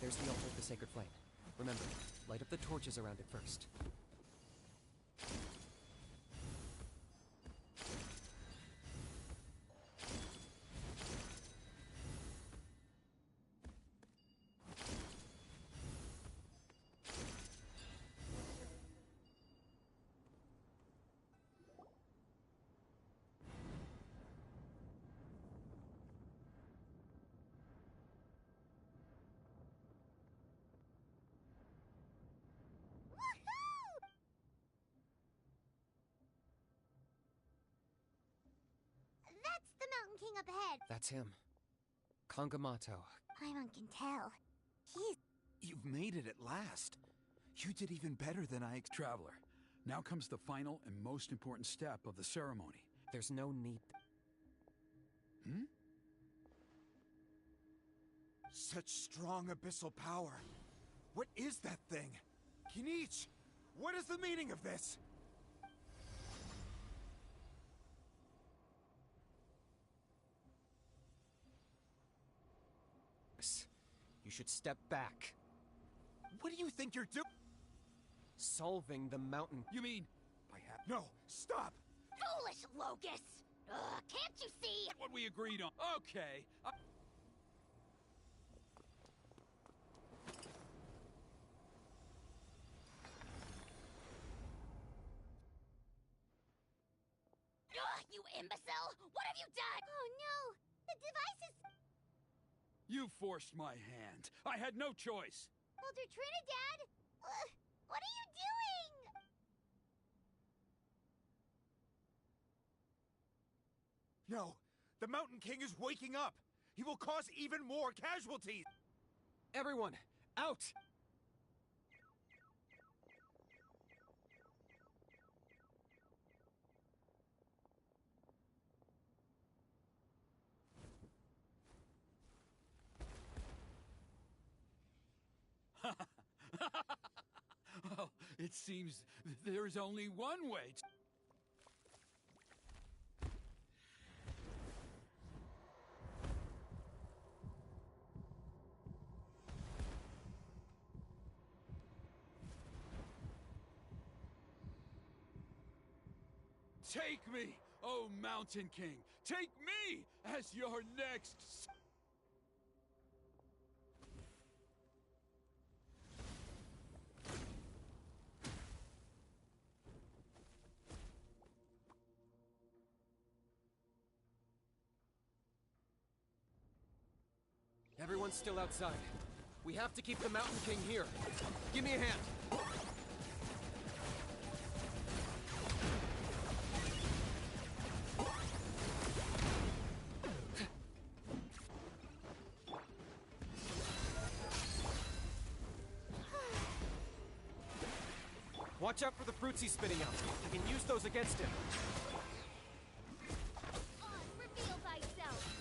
There's the altar of the sacred flame. Remember, light up the torches around it first. That's the Mountain King up ahead. That's him. Kangamato. Paimon can tell. He's... You've made it at last. You did even better than I... Traveler, now comes the final and most important step of the ceremony. There's no need... Hmm? Such strong abyssal power. What is that thing? Kinich, what is the meaning of this? You should step back. What do you think you're doing? Solving the mountain. You mean... No, stop! foolish, Locust! Ugh, can't you see? What we agreed on. Okay. Ugh, you imbecile! What have you done? Oh no! The device is... You forced my hand. I had no choice. Elder Trinidad? What are you doing? No, the Mountain King is waking up. He will cause even more casualties. Everyone, out! Well, it seems there's only one way to... Take me, oh Mountain King! Take me as your next... Everyone's still outside. We have to keep the Mountain King here. Give me a hand. Watch out for the fruits he's spitting out. You can use those against him. Reveal thyself!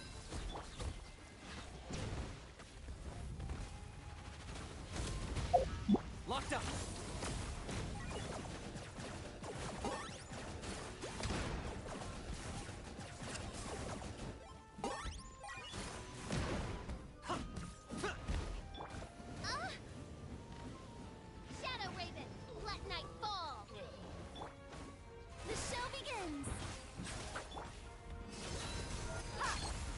Locked up! Shadow Raven, let night fall! The show begins!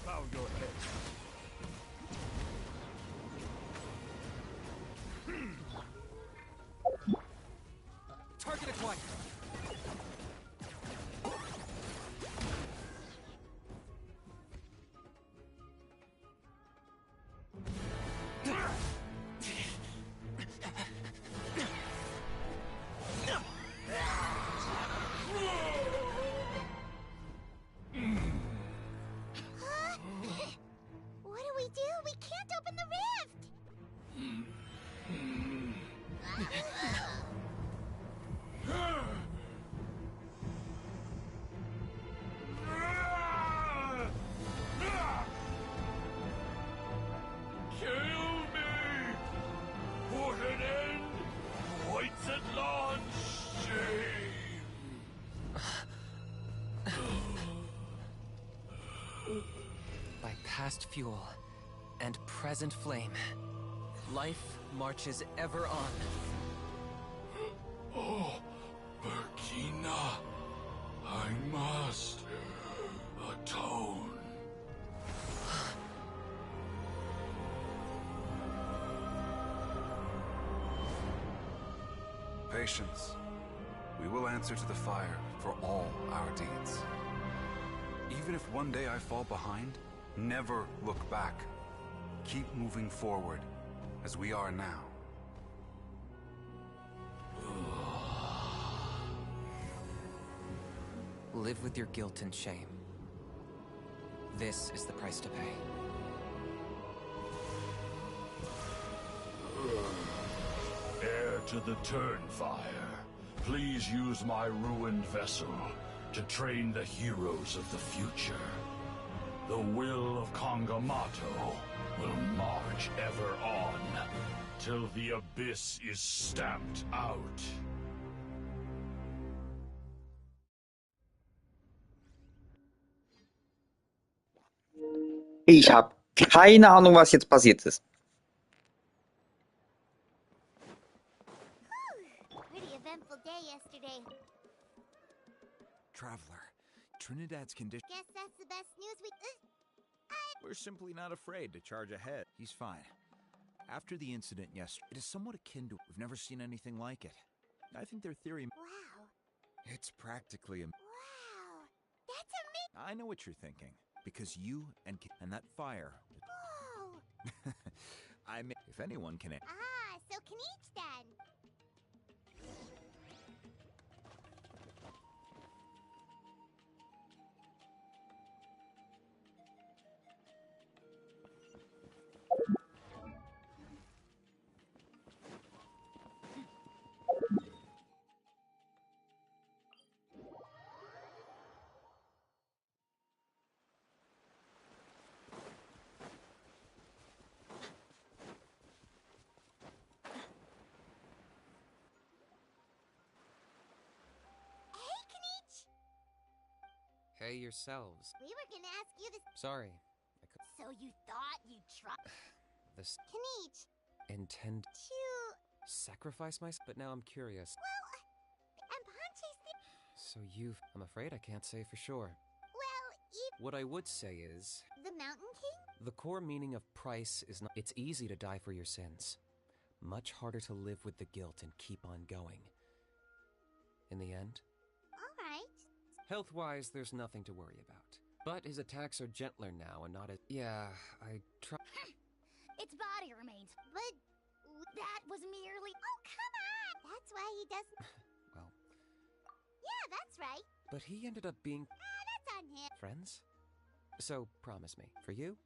Bow your head. Target acquired! What do we do? We can't open the rift! Kill me! Put an end to White's at launch shame! By past fuel and present flame, Life marches ever on. Oh, Burkina, I must atone. Patience. We will answer to the fire for all our deeds. Even if one day I fall behind, never look back. Keep moving forward, as we are now. Live with your guilt and shame. This is the price to pay. Heir to the Turnfire, please use my ruined vessel to train the heroes of the future. The will of Kangamato will march ever on, till the abyss is stamped out. Ich habe keine Ahnung, was jetzt passiert ist. Pretty eventful day yesterday. Traveler, Trinidad's condition. Guess that's the best news we. We're simply not afraid to charge ahead. He's fine. After the incident yesterday, it is somewhat akin to. We've never seen anything like it. I think their theory. Wow. It's practically a. Wow. That's amazing. I know what you're thinking. Because you and that fire. Oh. I mean, if anyone can. So Kenichi then. Hey yourselves. We were gonna ask you this. Sorry. So you thought you'd try. This Kenichi. intend To. sacrifice myself, but now I'm curious. Well, and Ponche's thing. So I'm afraid I can't say for sure. Well, What I would say is, the Mountain King? the core meaning of price is not. It's easy to die for your sins. Much harder to live with the guilt and keep on going. In the end, Alright. health-wise, there's nothing to worry about. But his attacks are gentler now and not as. Yeah, I try. Its body remains. But that was merely. Oh, come on! That's why he doesn't. Well. Yeah, that's right. But he ended up being That's on him. friends? So, promise me. For you?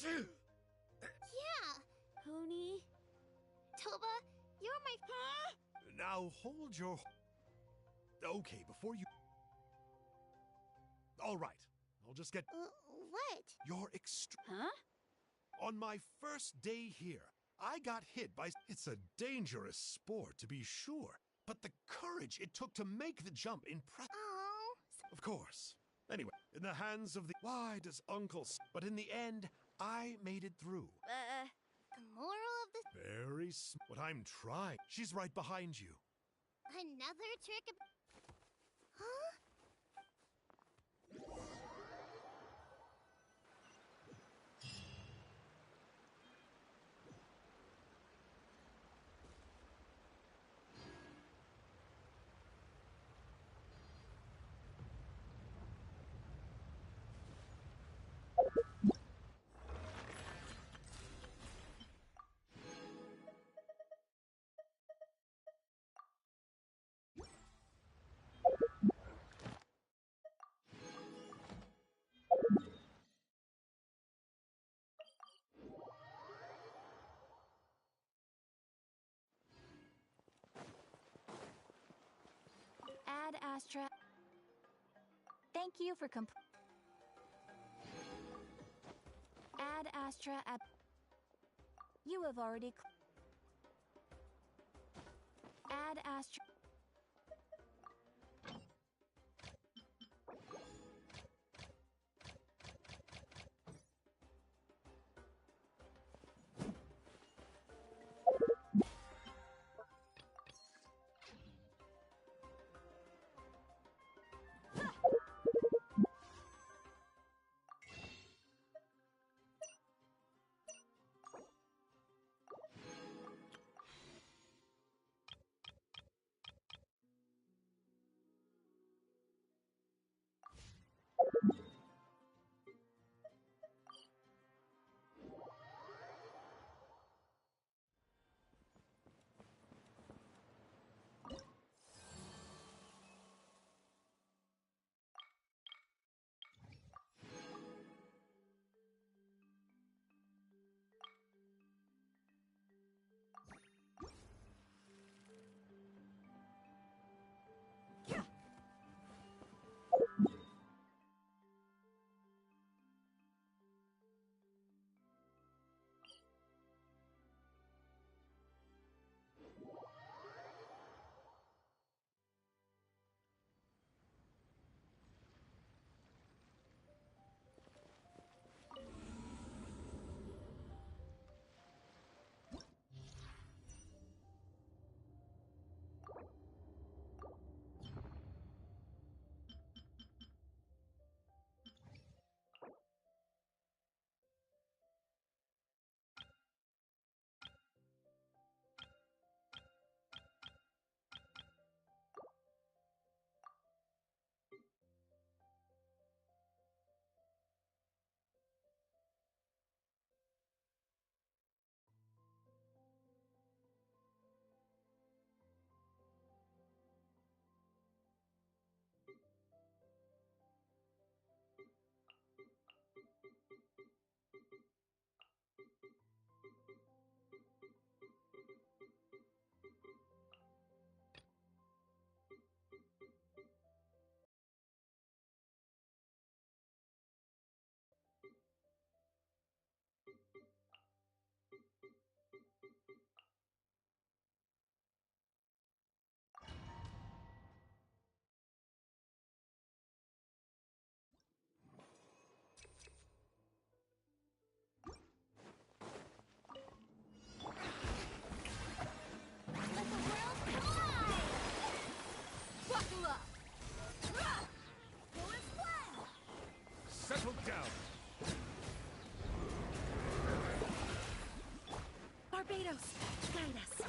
Yeah. Pony. Toba, you're my. Huh? Now hold your. Okay, before you. All right, I'll just get What? your Huh? On my first day here, I got hit by. It's a dangerous sport, to be sure, but the courage it took to make the jump impressed. Oh. Of course. Anyway, in the hands of the. Why does Uncle? But in the end, I made it through. The moral of the. Very. What I'm trying. She's right behind you. Another trick of. Huh? Ad Astra. Thank you for Ad Astra. You have already. Add Astra. Settle down. Barbados, guide us.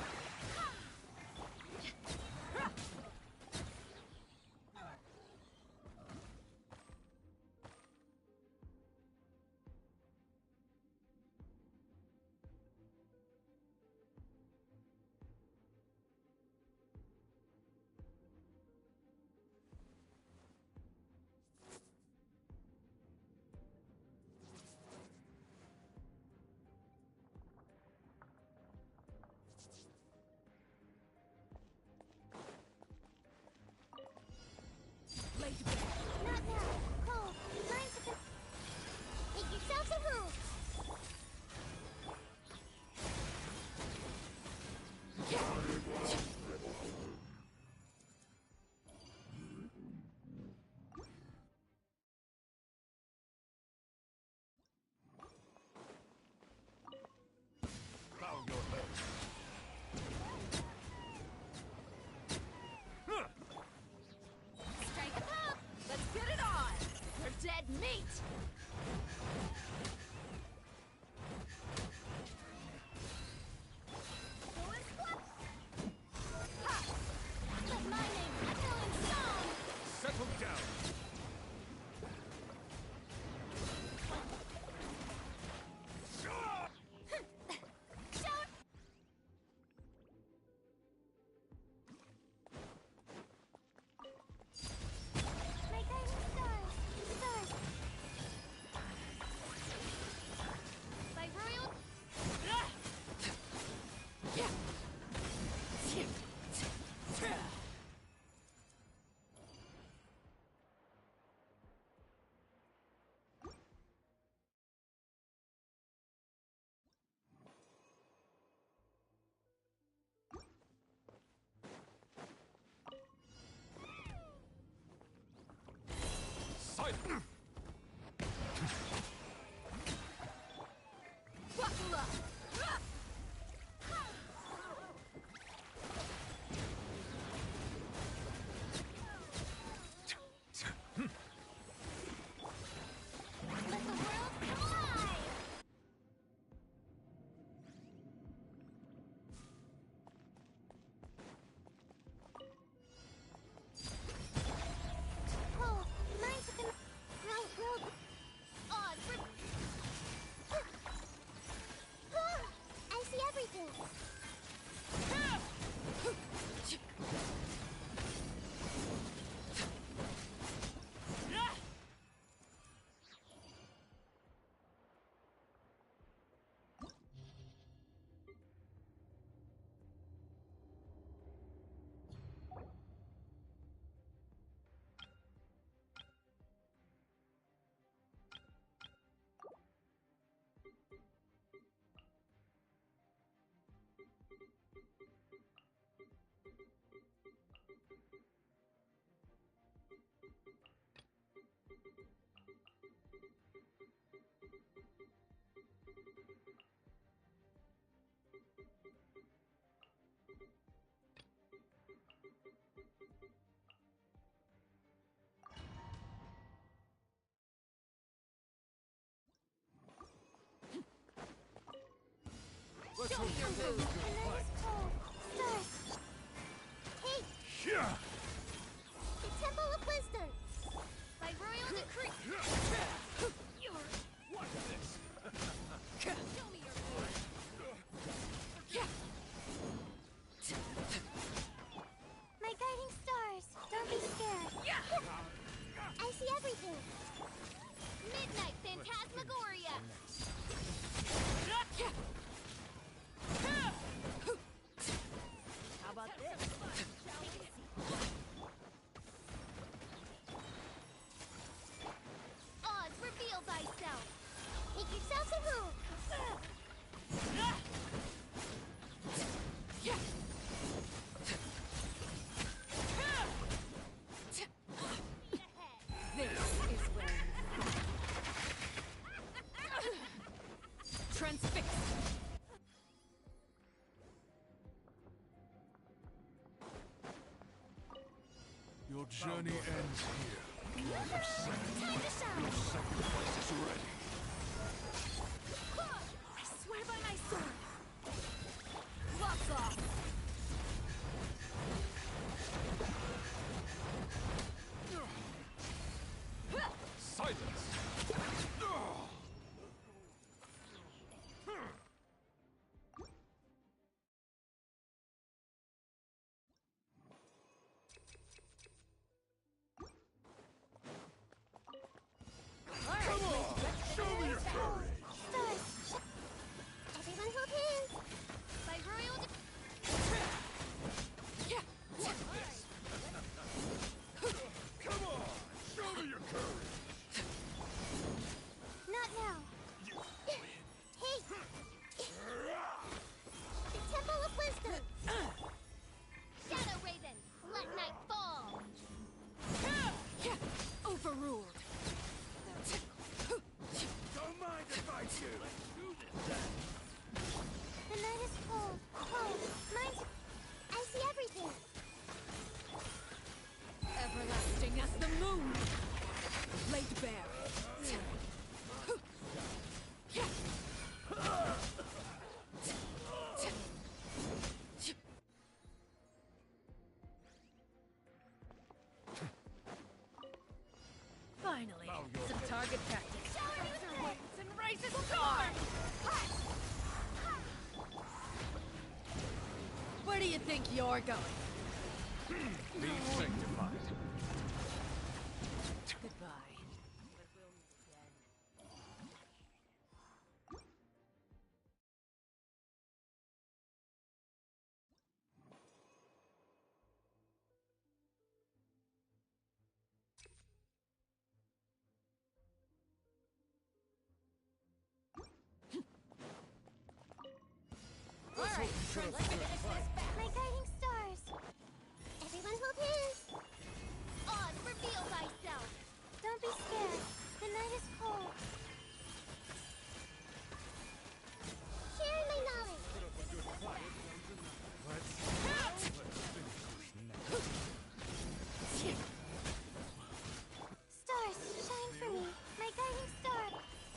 Let's Show hope your you're move. good The night fight. is cold. Stars. Hey, Yeah. the Temple of Wisdom. By royal decree. What's this? Show me your move. My guiding stars. Don't be scared. I see everything. Midnight Phantasmagoria. How about this? Oz, reveal thyself. Make yourself at home. This is where you fight. Transfix. Your journey ends here. Lord of Sand. Time to shine. Your sacrifice is ready. I swear by my sword. Gloves off. Silence. Come on! Show me your courage! Stars. Everyone hold hands. By royal Come on! Show me your courage! Not now. Hey! The Temple of Wisdom! Shadow Raven, let night fall! Overruled. Don't mind if I do. Let's do this then. The night is cold. Cold. Mine's... I see everything. Everlasting as the moon. Laid bare. Finally, some target practice. And raise a storm! Where do you think you're going? Be sanctified. Goodbye. Alright, let's finish this back. My guiding stars. Everyone hold hands. Oz, reveal thyself. Don't be scared. The night is cold. Share my knowledge. Stars, shine for me. My guiding star.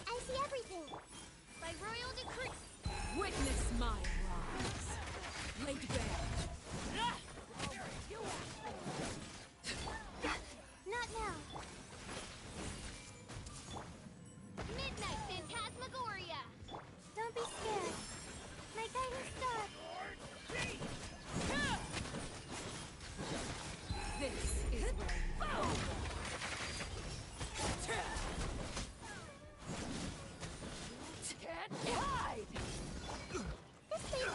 I see everything. By royal decree. Witness my rise. Laid bare. Not now. Midnight Phantasmagoria. Don't be scared. My guiding star. This is where you go. Can't hide! This thing.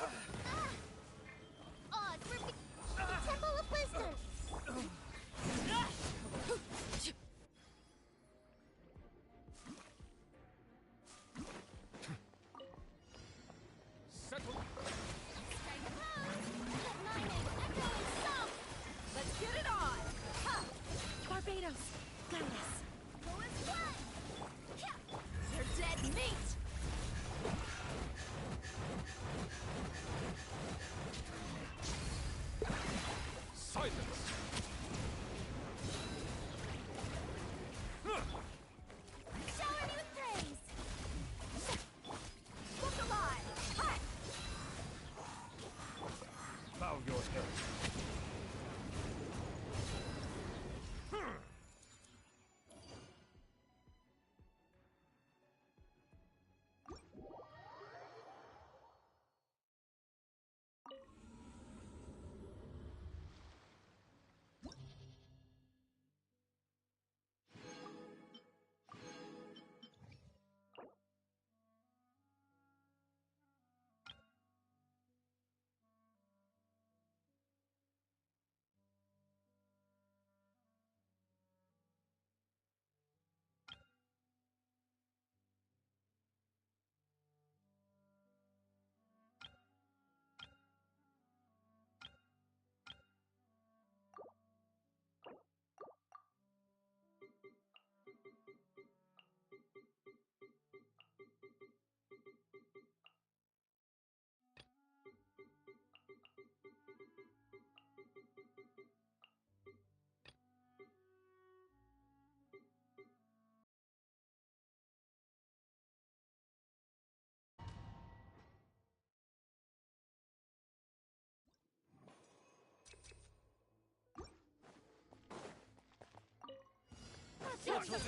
Cold,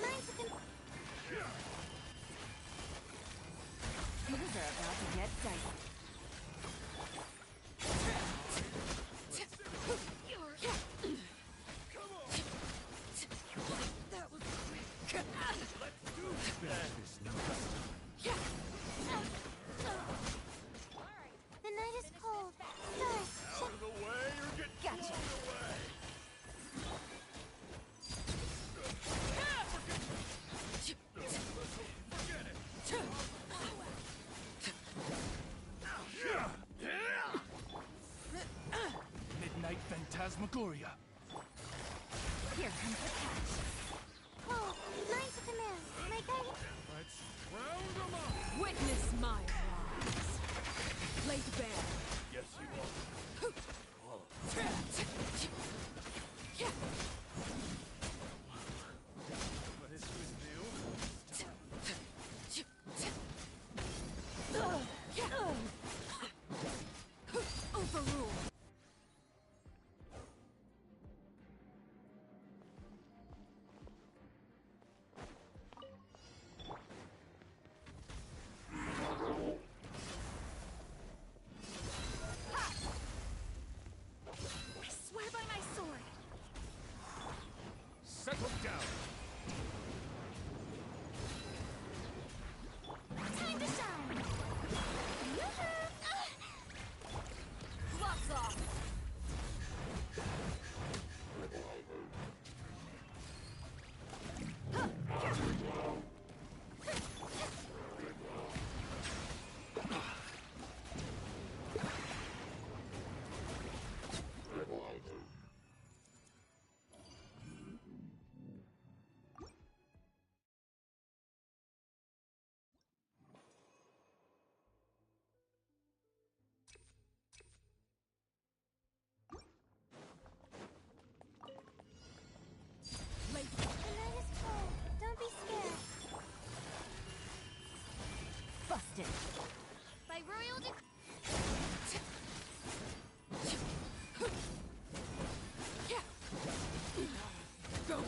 mine's a Things are about to get dicey. That was quick. The night is cold. Stars. Out of the way or get Gotcha. blown away! Midnight Phantasmagoria. Here comes the catch. Cold, mine's a command. My guiding. Let's round them up! Witness my rise. Laid bare. Yes, you will. But this was new. Overruled. I swear by my sword. Settle down! Time to shine. Gloves off. Laid The night is cold. Don't be scared. busted. By royal decree. Go on.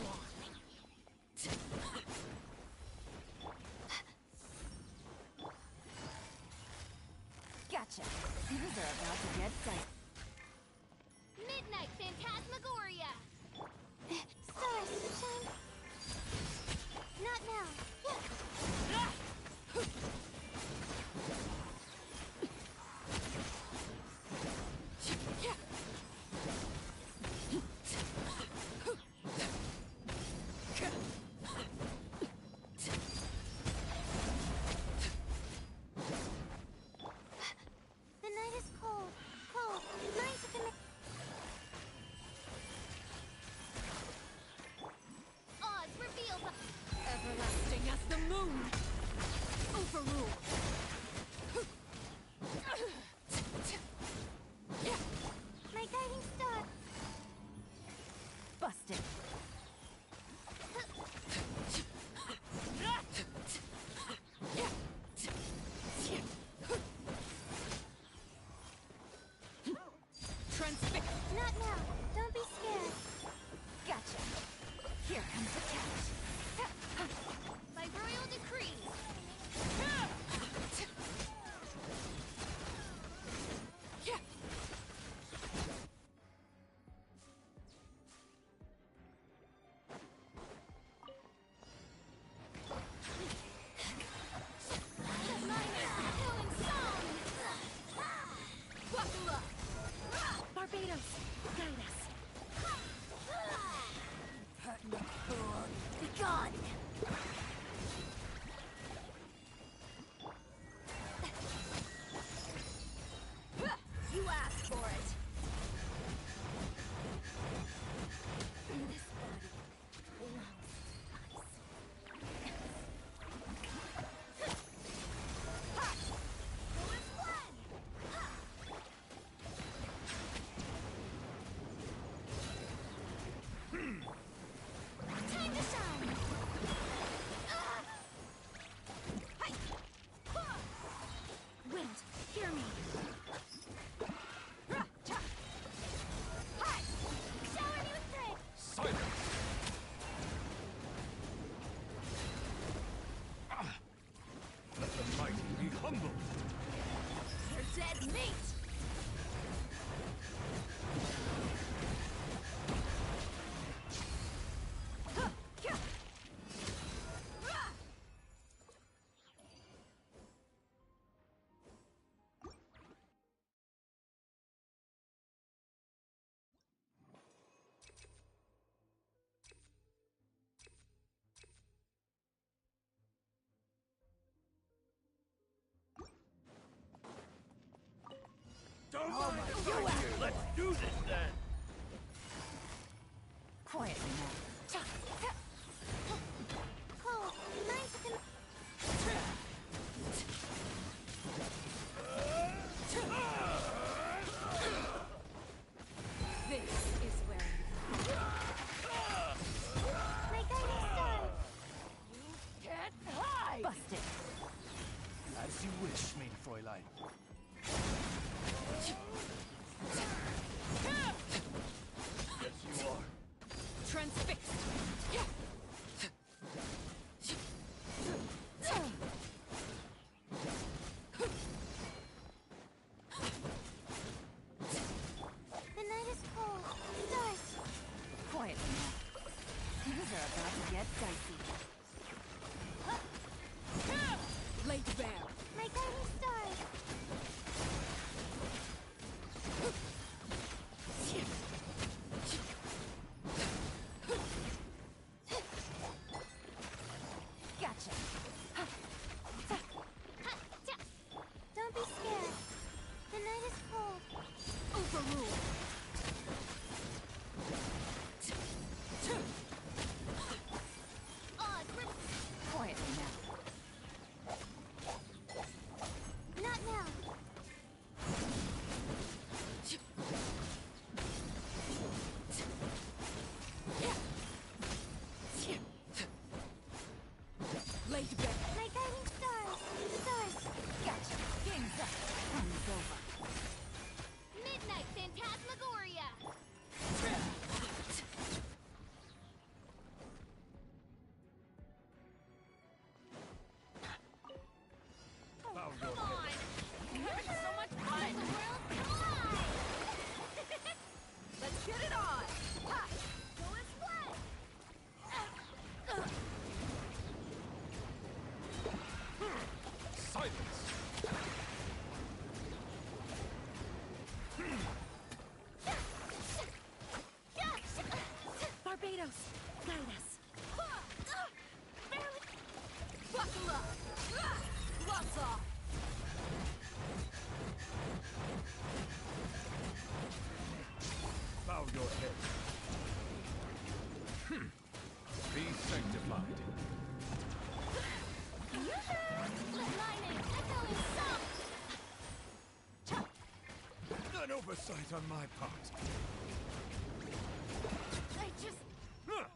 Gotcha. Things are about to get dicey. Midnight Phantasmagoria. Stars, shine. Not now. The night is cold. Cold. Mine's a command. Odds reveal the. Everlasting as the moon. Overruled. My guiding star. Busted. Transfix. Not now. Don't be scared. Gotcha. Here comes the catch. By royal decree. Let's do this then! Quietly now. Cold, mind to come. This is where My guiding star. can't hide! Busted. As you wish, maid Fräulein. Yes, you are. Transfixed. The night is cold. Stars. Quietly now. Things are about to get dicey. Laid bare. My guiding star. Gotcha. Don't be scared. The night is cold. Overruled. Quietly now. Not now. Laid bare. My guiding stars. Stars. Gotcha. Game's up. Time's over. Midnight Phantasmagoria. Bow your Come head. on. You're having so much fun. World collide. Let's get it on. Ha! Go and play. Silence! Barbados, guide us. Buckle up. Lots off. Bow your head. Be sanctified. Let my name echo in song. An oversight on my part. I just... Huh.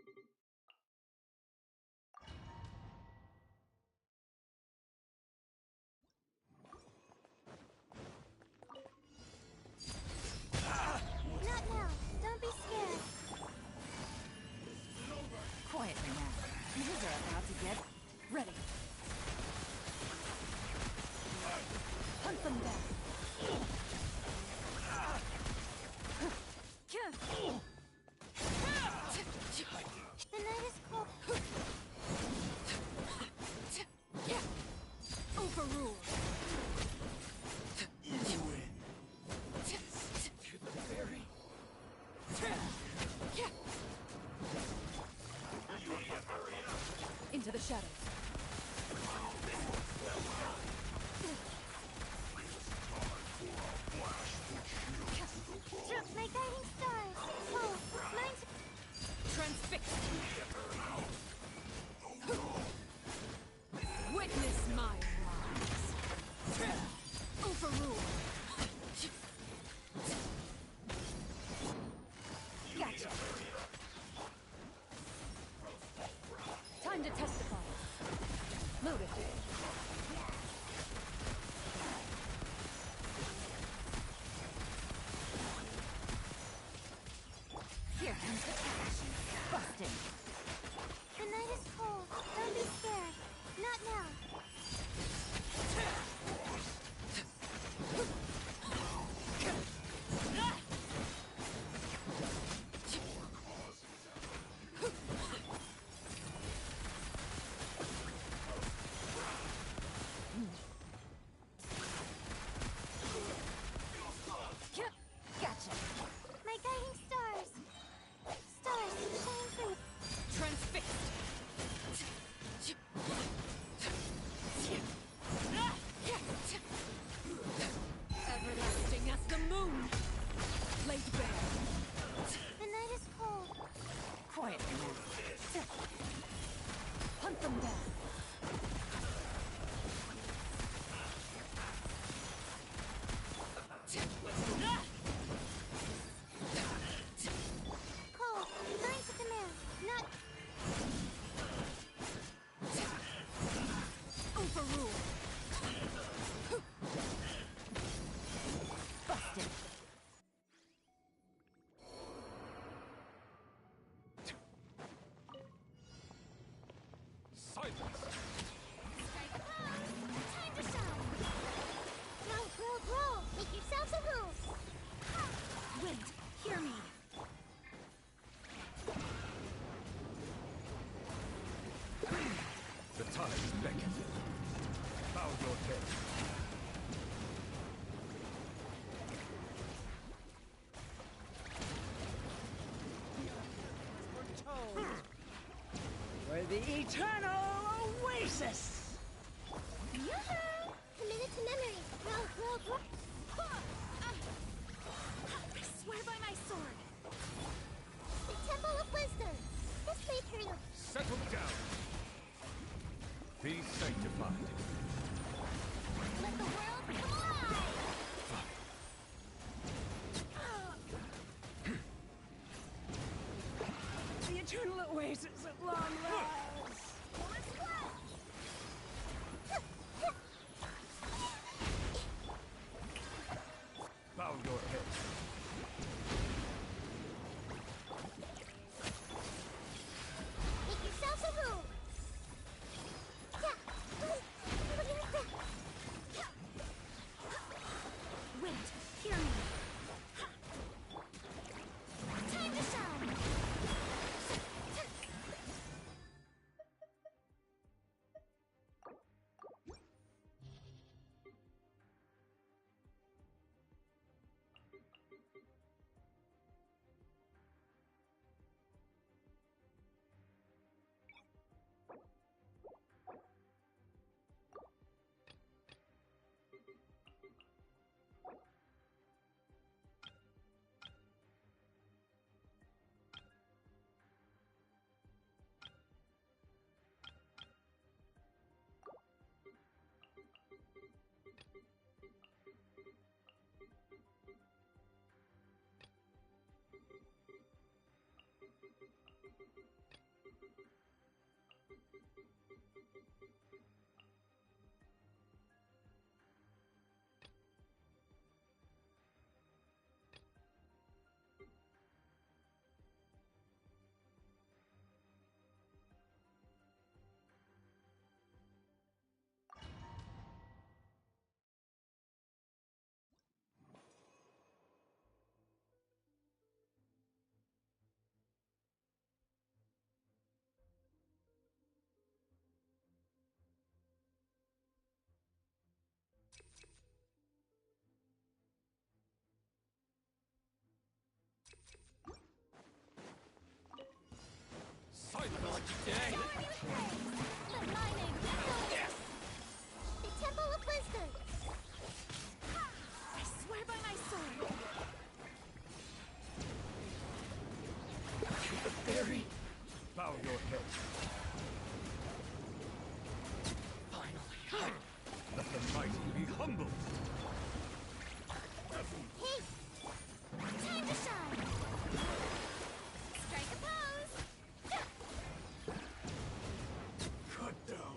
Not now. Don't be scared. Quietly now. These are about to get ready. Hunt them down. The night is cold. Overruled. Into the shadows. My guiding stars. Oh, mine's Transfixed. Witness my rise. Overruled. Gotcha. Time to testify. Loaded. Here comes the catch. Busted. The night is cold. Don't be scared. Not now. Gotcha. My guiding stars. Stars, shine for me. Transfixed. Everlasting as the moon. Laid bare. The night is cold. Quietly now. Hunt them down. Cold. Burn to command. Not Overruled. Busted. Silence! strike a pose. Time to shine. Grow, grow, grow. Make yourselves a home. Wait, hear me. The tides beckon. Bow your head. For the eternal oasis! Yoo-hoo! Committed to memory. Grow, grow, grow. I swear by my sword. The Temple of Wisdom. This may turn up. Settle down. Be sanctified. Let the world come alive. The eternal oasis at long last! Let's go. Bow your head. Make yourselves a home. Shower me with praise. Let my name be known. The Temple of Wisdom. I swear by my sword. Fairy, bow your head. Finally, let the mighty be humbled. Hey! Time to shine! Strike a pose! Cut down.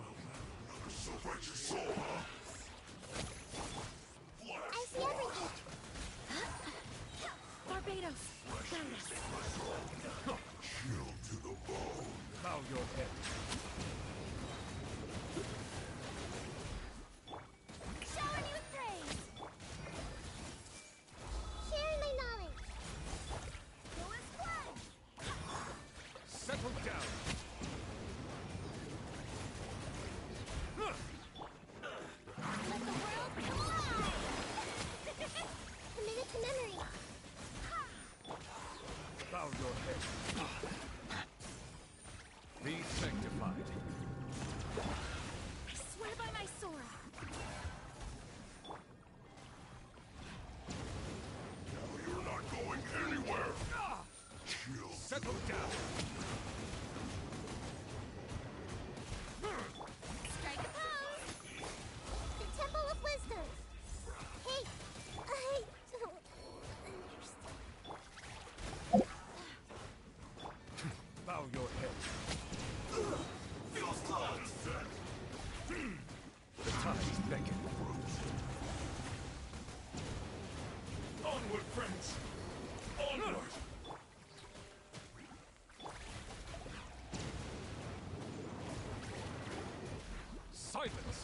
So right your soul, huh? I see everything! Barbados, guide us. Chill to the bone. Bow your head. Shower me with praise! Share my knowledge! Who is blood? Settle down. Let the world come alive! Commit it to memory! Bow your head. Be sanctified. I swear by my sword. You're not going anywhere. Chill. Settle down. Strike a pose! The Temple of Wisdom! Hey! I don't understand. Bow your head. Feels good. The tides beckon. Onward, friends. Onward. Silence.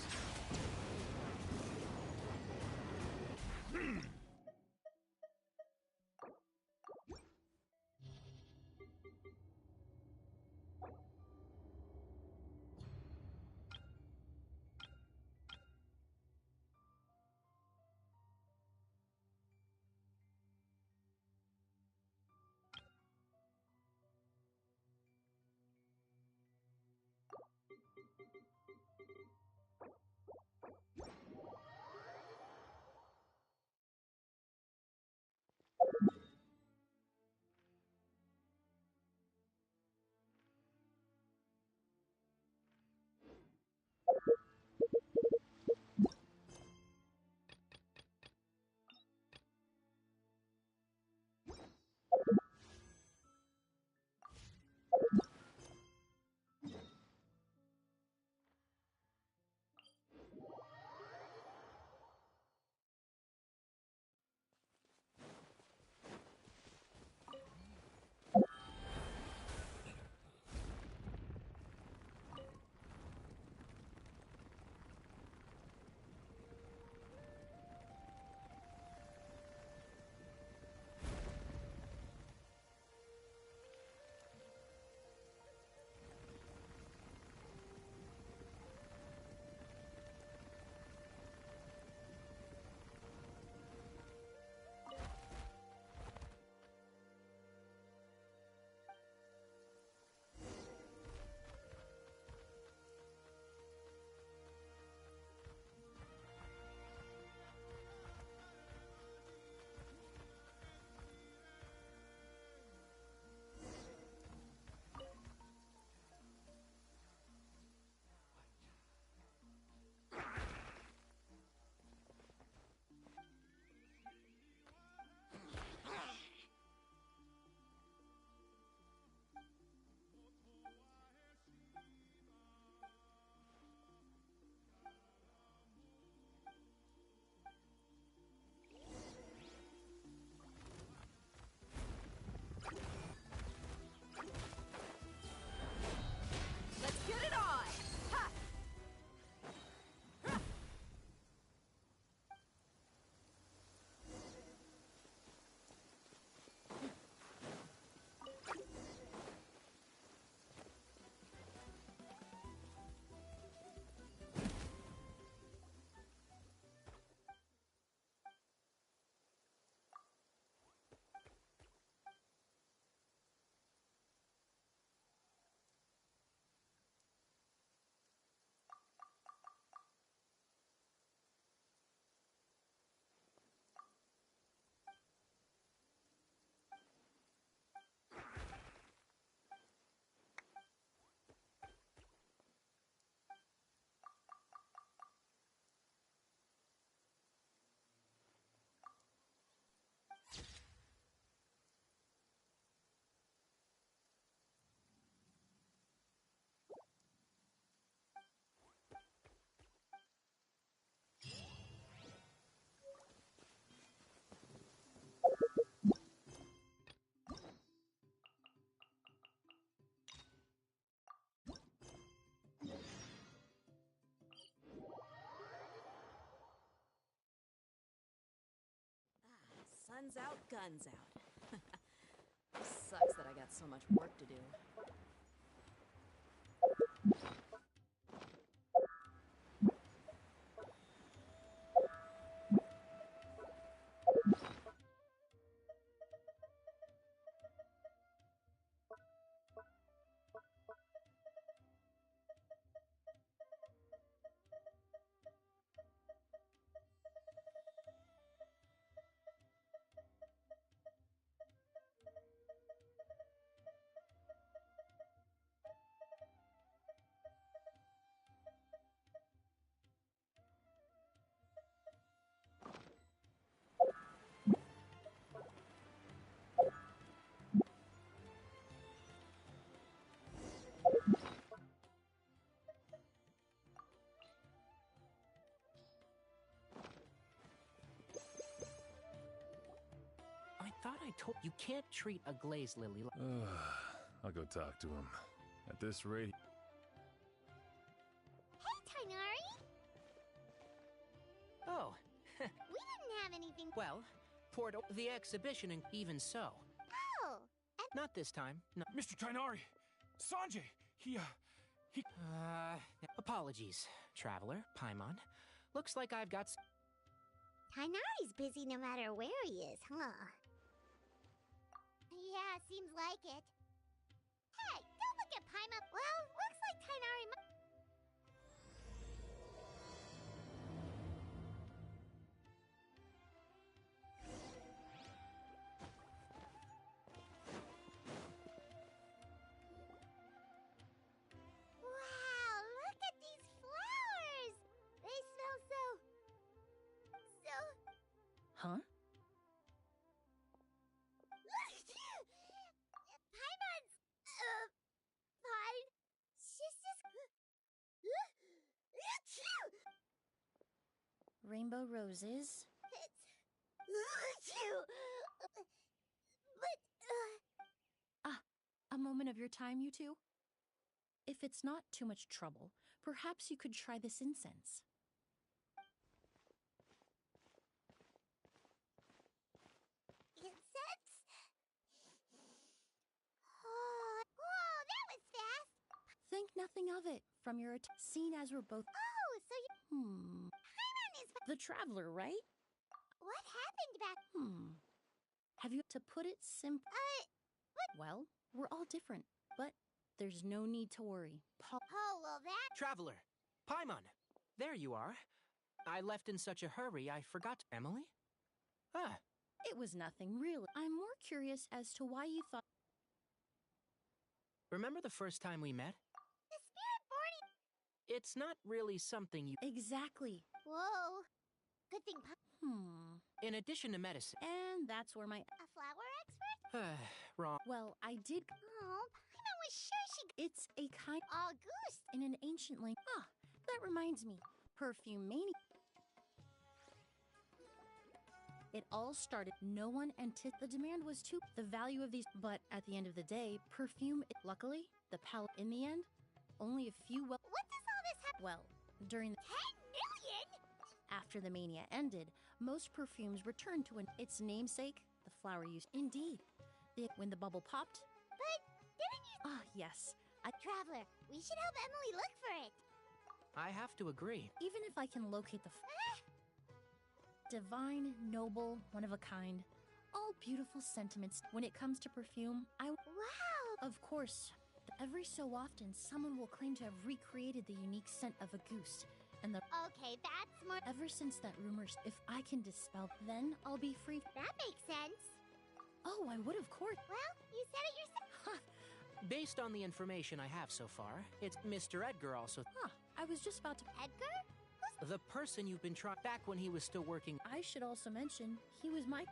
Hands out, guns out. Sucks that I got so much work to do. I thought I told you can't treat a glazed lily like... I'll go talk to him. At this rate... Hey, Tainari! Oh. We didn't have anything... Well, Porto, the exhibition, and even so. Oh! Not this time. No. Mr. Tainari! Sanjay! He... Apologies, Traveler, Paimon. Looks like I've got... Tainari's busy no matter where he is, huh? Yeah, seems like it. Hey, don't look at Paimon. Well, looks like Tainari Wow, look at these flowers! They smell so... Huh? Paimon's... fine. She's just... Rainbow roses. A moment of your time, you two? If it's not too much trouble, perhaps you could try this incense. Incense? Oh, whoa, that was fast. Think nothing of it. From your seen as we're both... Oh, so you... Paimon is... The Traveler, right? What happened back... Have you... To put it simply... Well, we're all different, but there's no need to worry. Oh, well that... Traveler, Paimon, there you are. I left in such a hurry, I forgot... Emily? Ah. It was nothing, really. I'm more curious as to why you thought... Remember the first time we met? The spirit boarding... It's not really something you... Exactly. Whoa. Good thing... In addition to medicine... And that's where my... A flower expert? Wrong. Well, I did... Oh, Paimon was sure she... It's a kind... August. In an ancient language... Ah, that reminds me. Perfume mania. It all started. No one the demand was too... The value of these... But at the end of the day, perfume... Luckily, the palette... In the end, only a few... What does all this happen? Well, during the... 10 million? After the mania ended, most perfumes returned to its namesake, the flower use. Indeed. When the bubble popped... But didn't you... Ah, yes. Traveler, we should help Emily look for it. I have to agree. Even if I can locate the... Divine, noble, one of a kind. All beautiful sentiments. When it comes to perfume, Wow! Of course. Every so often, someone will claim to have recreated the unique scent of a goose. And the... Okay, that's more... Ever since that rumors, if I can dispel, then I'll be free... That makes sense. Oh, I would, of course. Well, you said it yourself. Based on the information I have so far, it's Mr. Edgar also... I was just about to... Edgar? The person you've been trying... Back when he was still working... I should also mention, he was my...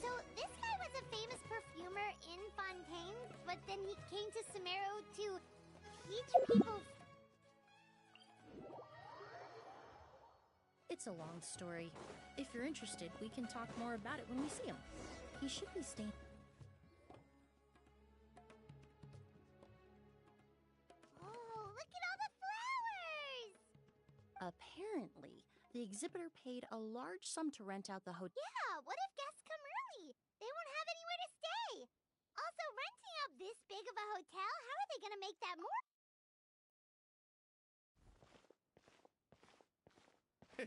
So, this guy was a famous perfumer in Fontaine, but then he came to Sumeru to teach people... It's a long story. If you're interested, we can talk more about it when we see him. He should be staying... Oh, look at all the flowers! Apparently, the exhibitor paid a large sum to rent out the hotel. Yeah, what if guests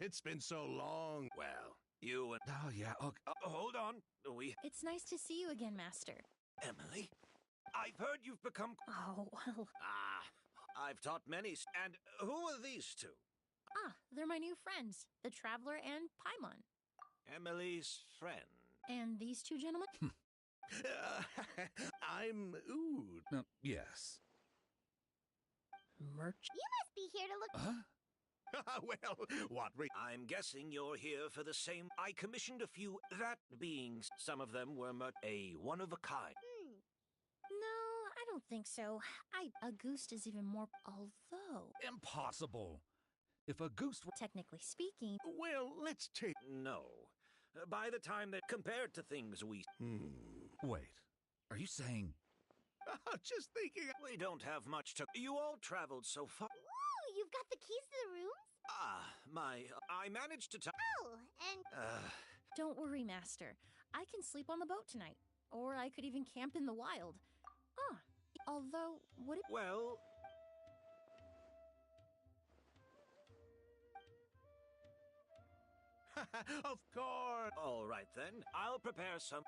It's been so long. Well, you and... Oh, yeah, okay. Hold on. It's nice to see you again, Master. Emily, I've heard you've become... Oh, well... I've taught many... And who are these two? They're my new friends, the Traveler and Paimon. Emily's friend. And these two gentlemen? I'm Ood. Yes. Merch? You must be here to look... Well, what I'm guessing you're here for the same... I commissioned a few, that being... Some of them were a one-of-a-kind. No, I don't think so. A goose is even more... Although... Impossible. If a goose were... Technically speaking... Well, let's take... No. By the time that... Compared to things we... Wait. Are you saying... Just thinking... We don't have much to... You all traveled so far... Ooh, you've got the keys to the rooms? I managed to... Oh, and... Don't worry, Master. I can sleep on the boat tonight. Or I could even camp in the wild. Although, would it... Well... Of course. All right, then. I'll prepare some...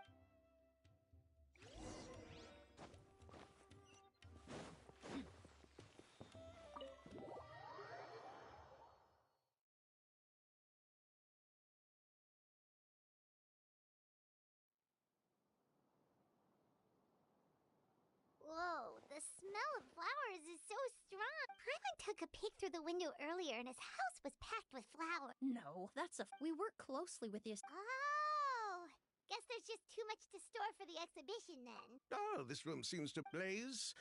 Whoa, the smell of flowers is so strong. Paimon took a peek through the window earlier and his house was packed with flowers. No, that's a... We work closely with the... Oh, guess there's just too much to store for the exhibition then. Oh, this room seems to blaze.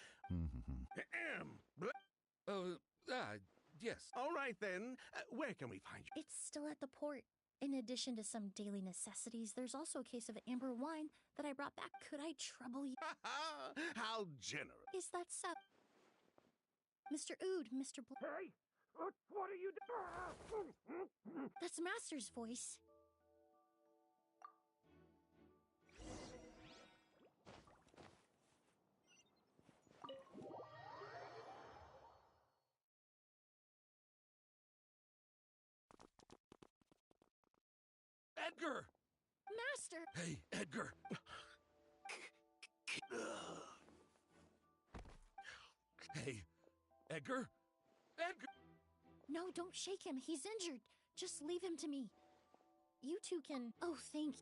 Yes. All right, then. Where can we find you? It's still at the port. In addition to some daily necessities, there's also a case of amber wine that I brought back. Could I trouble you? How generous. Is that so? Mr. Ood, Mr. Hey! What are you doing? That's Master's voice. Edgar! Master! Hey, Edgar! Hey, Edgar? Edgar! No, don't shake him. He's injured. Just leave him to me. You two can... Oh, thank you.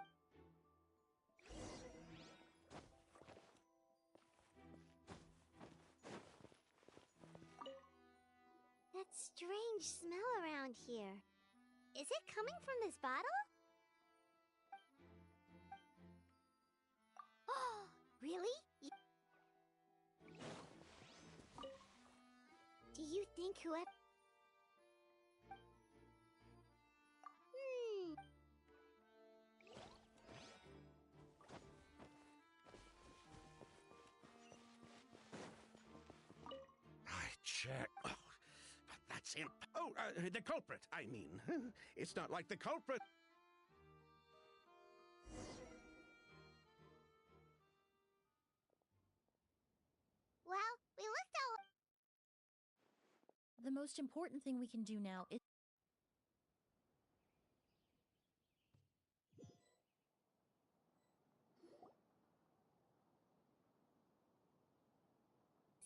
That strange smell around here. Is it coming from this bottle? Oh, really? Do you think whoever... I check. Oh, but that's him. Oh, the culprit, I mean. It's not like the culprit... Well, we looked all... The most important thing we can do now is...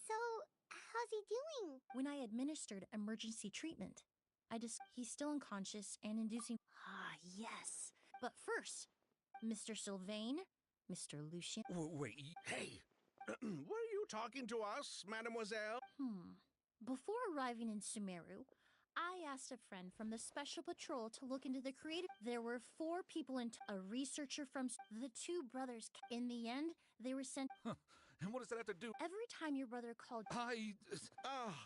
So, how's he doing? When I administered emergency treatment, he's still unconscious and inducing... yes. But first, Mr. Sylvain, Mr. Lucien... Wait, Hey! Were you talking to us, mademoiselle? Before arriving in Sumeru, I asked a friend from the Special Patrol to look into the creative... There were 4 people and a researcher from the 2 brothers. In the end, they were sent... And what does that have to do? Every time your brother called...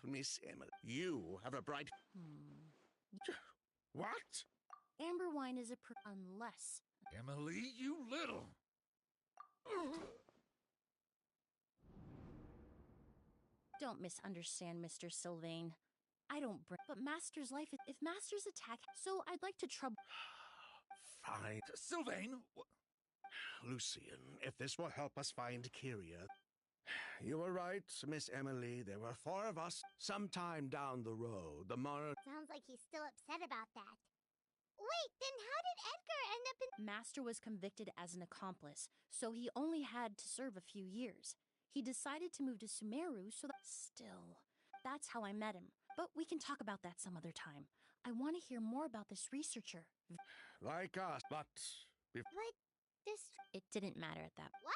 Miss Emily, you have a bright... What? Amber wine is unless... Emily, you little... Don't misunderstand, Mr. Sylvain. I don't bring... But Master's life... If Master's attack... So I'd like to trouble... Fine. Sylvain! Lucien, if this will help us find Kyria... You were right, Miss Emily. There were 4 of us. Sometime down the road, the monarch... Sounds like he's still upset about that. Wait, then how did Edgar end up in... Master was convicted as an accomplice, so he only had to serve a few years. He decided to move to Sumeru so that... Still, that's how I met him. But we can talk about that some other time. I want to hear more about this researcher. Like us, but... But this... It didn't matter at that. What?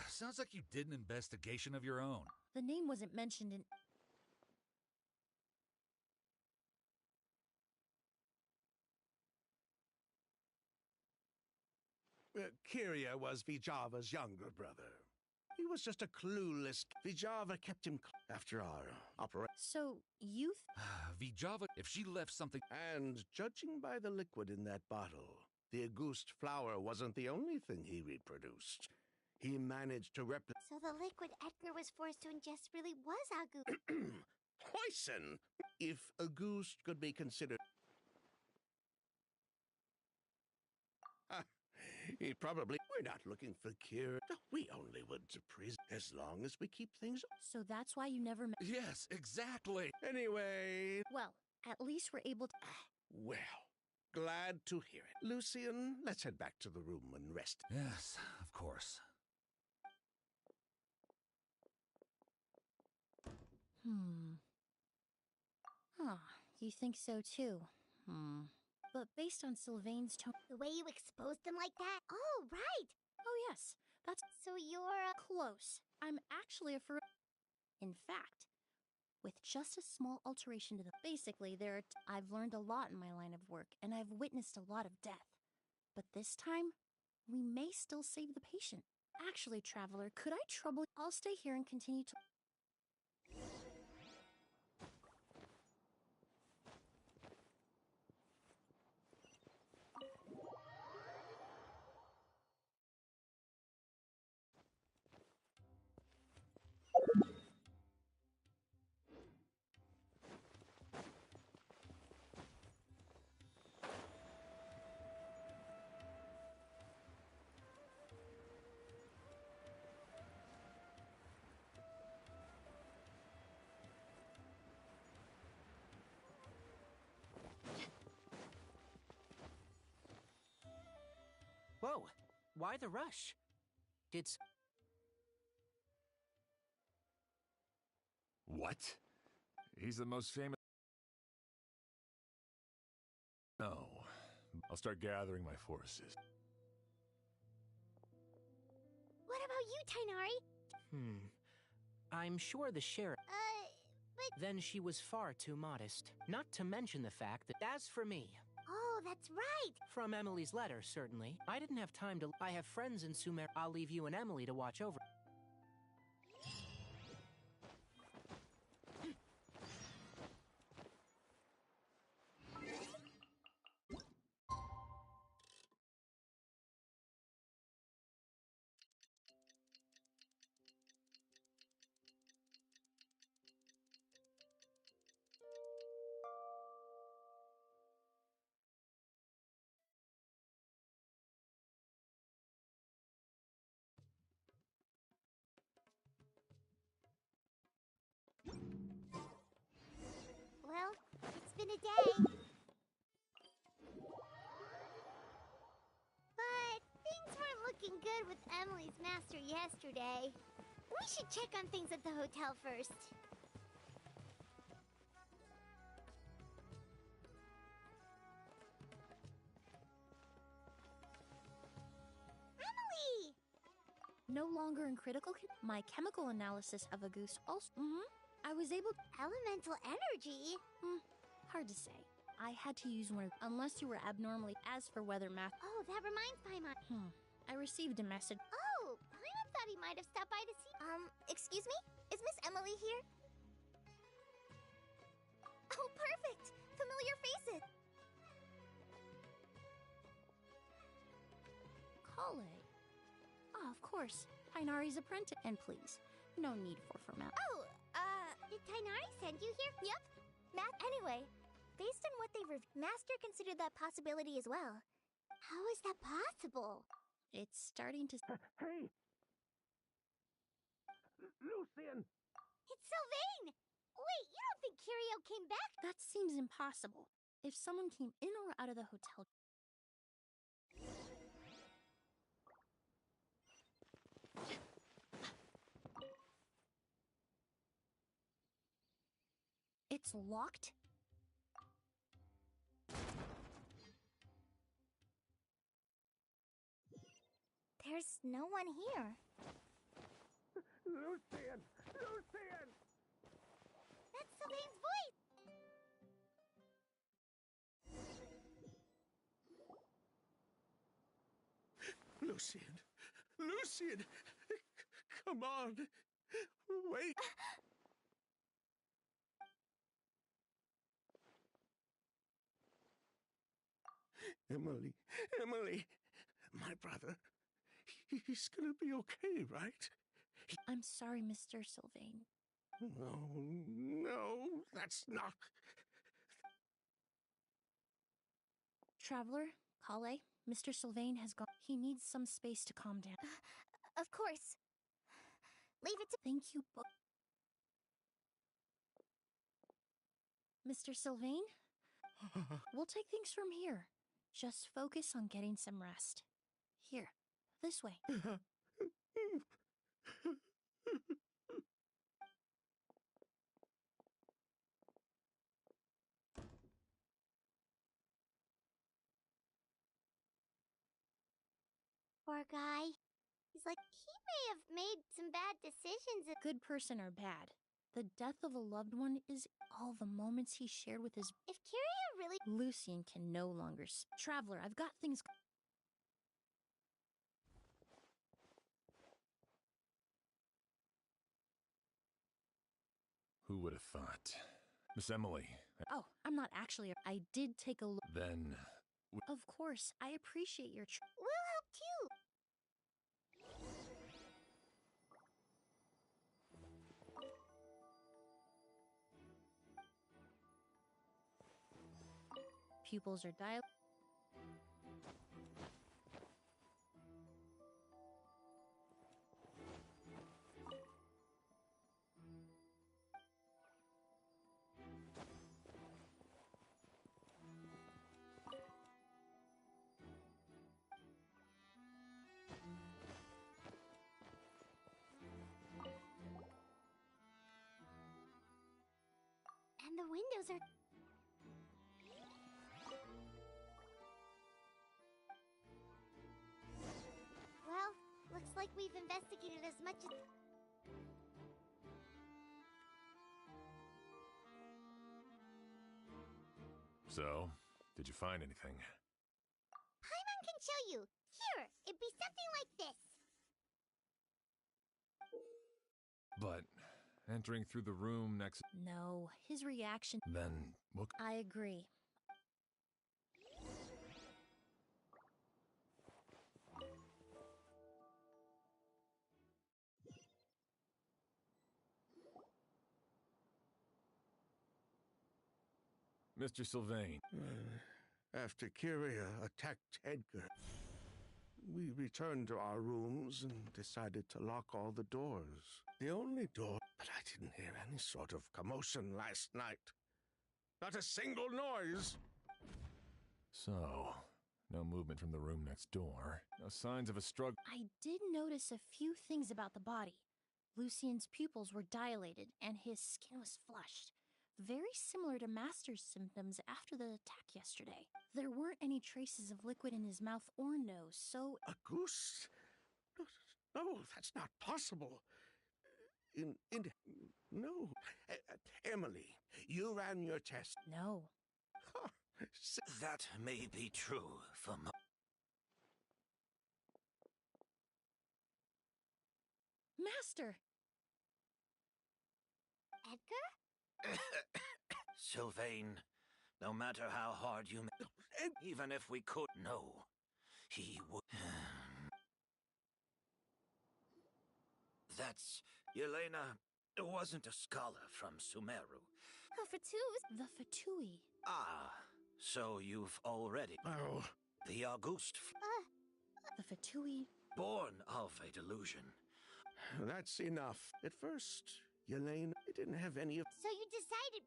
Sounds like you did an investigation of your own. The name wasn't mentioned in... Kiria was Vijava's younger brother. He was just a clueless... Vijava kept him after our operation. So, you... Vijava, if she left something... And judging by the liquid in that bottle, the Auguste flower wasn't the only thing he reproduced. He managed to replicate... So the liquid Edgar was forced to ingest really was Auguste. Poison! If Auguste could be considered... He probably... We're not looking for cure. We only went to prison as long as we keep things... So that's why you never met... Yes, exactly. Anyway... Well, at least we're able to... Well, glad to hear it. Lucian, let's head back to the room and rest. Yes, of course. You think so too? But based on Sylvain's tone... The way you exposed them like that? Oh, right! Oh, yes. That's... So you're... Close. I'm actually a In fact, with just a small alteration to the... Basically, I've learned a lot in my line of work, and I've witnessed a lot of death. But this time, we may still save the patient. Actually, Traveler, could I trouble... I'll stay here and continue to... Whoa, why the rush? What? He's the most famous... No. I'll start gathering my forces. What about you, Tainari? I'm sure the sheriff... but... Then she was far too modest. Not to mention the fact that, as for me... Oh, that's right! From Emily's letter, certainly. I didn't have time to... I have friends in Sumer. I'll leave you and Emily to watch over. Well, it's been a day. But things weren't looking good with Emily's master yesterday. We should check on things at the hotel first. Emily! No longer in critical... My chemical analysis of Auguste also... I was able... Elemental energy? Hard to say. I had to use one unless you were abnormally... As for weather math... Oh, that reminds Paimon. I received a message... Oh, Paimon thought he might have stopped by to see... excuse me? Is Miss Emily here? Oh, perfect! Familiar faces! Kale. Ah, of course. Tainari's apprentice. And please, no need for formality. Oh, did Tainari send you here? Yep. Anyway, based on what they Master considered that possibility as well. How is that possible? It's starting to... Hey! Lucian! It's Sylvain! Wait, you don't think Kirio came back? That seems impossible. If someone came in or out of the hotel... It's locked? There's no one here. Lucian! Lucian! That's Sylvain's voice! Lucian! Lucian! Come on! Wait! Emily! Emily! My brother! He's gonna be okay, right? I'm sorry, Mr. Sylvain. No, no, that's not... Traveler, Kale, Mr. Sylvain has gone. He needs some space to calm down. Of course. Leave it to... Thank you both. Mr. Sylvain? We'll take things from here. Just focus on getting some rest. Here, this way. Poor guy. He's like, he may have made some bad decisions. Good person or bad. The death of a loved one is all the moments he shared with his... If Kyria really... Lucian can no longer... Traveler, I've got things... Who would have thought? Miss Emily. Oh, I'm not actually... I did take a look... Then... Of course, I appreciate your... We'll help too. Pupils are dial... And the windows are... Well, looks like we've investigated as much as... So, did you find anything? Paimon can show you. Here, it'd be something like this. But entering through the room next... No, his reaction... Then, what... I agree. Mr. Sylvain. After Kyria attacked Edgar, we returned to our rooms and decided to lock all the doors. The only door... But I didn't hear any sort of commotion last night. Not a single noise! So, no movement from the room next door. No signs of a struggle. I did notice a few things about the body. Lucian's pupils were dilated, and his skin was flushed. Very similar to Master's symptoms after the attack yesterday. There weren't any traces of liquid in his mouth or nose, so... A goose? No, that's not possible. No. Emily, you ran your test. No. That may be true for Master! Edgar? Sylvain, no matter how hard you even if we could, no, he would. That's Yelena wasn't a scholar from Sumeru. The Fatui. Ah, so you've already... Oh. The August... The Fatui... Born of a delusion. That's enough. At first, Yelena, I didn't have any of... So you decided...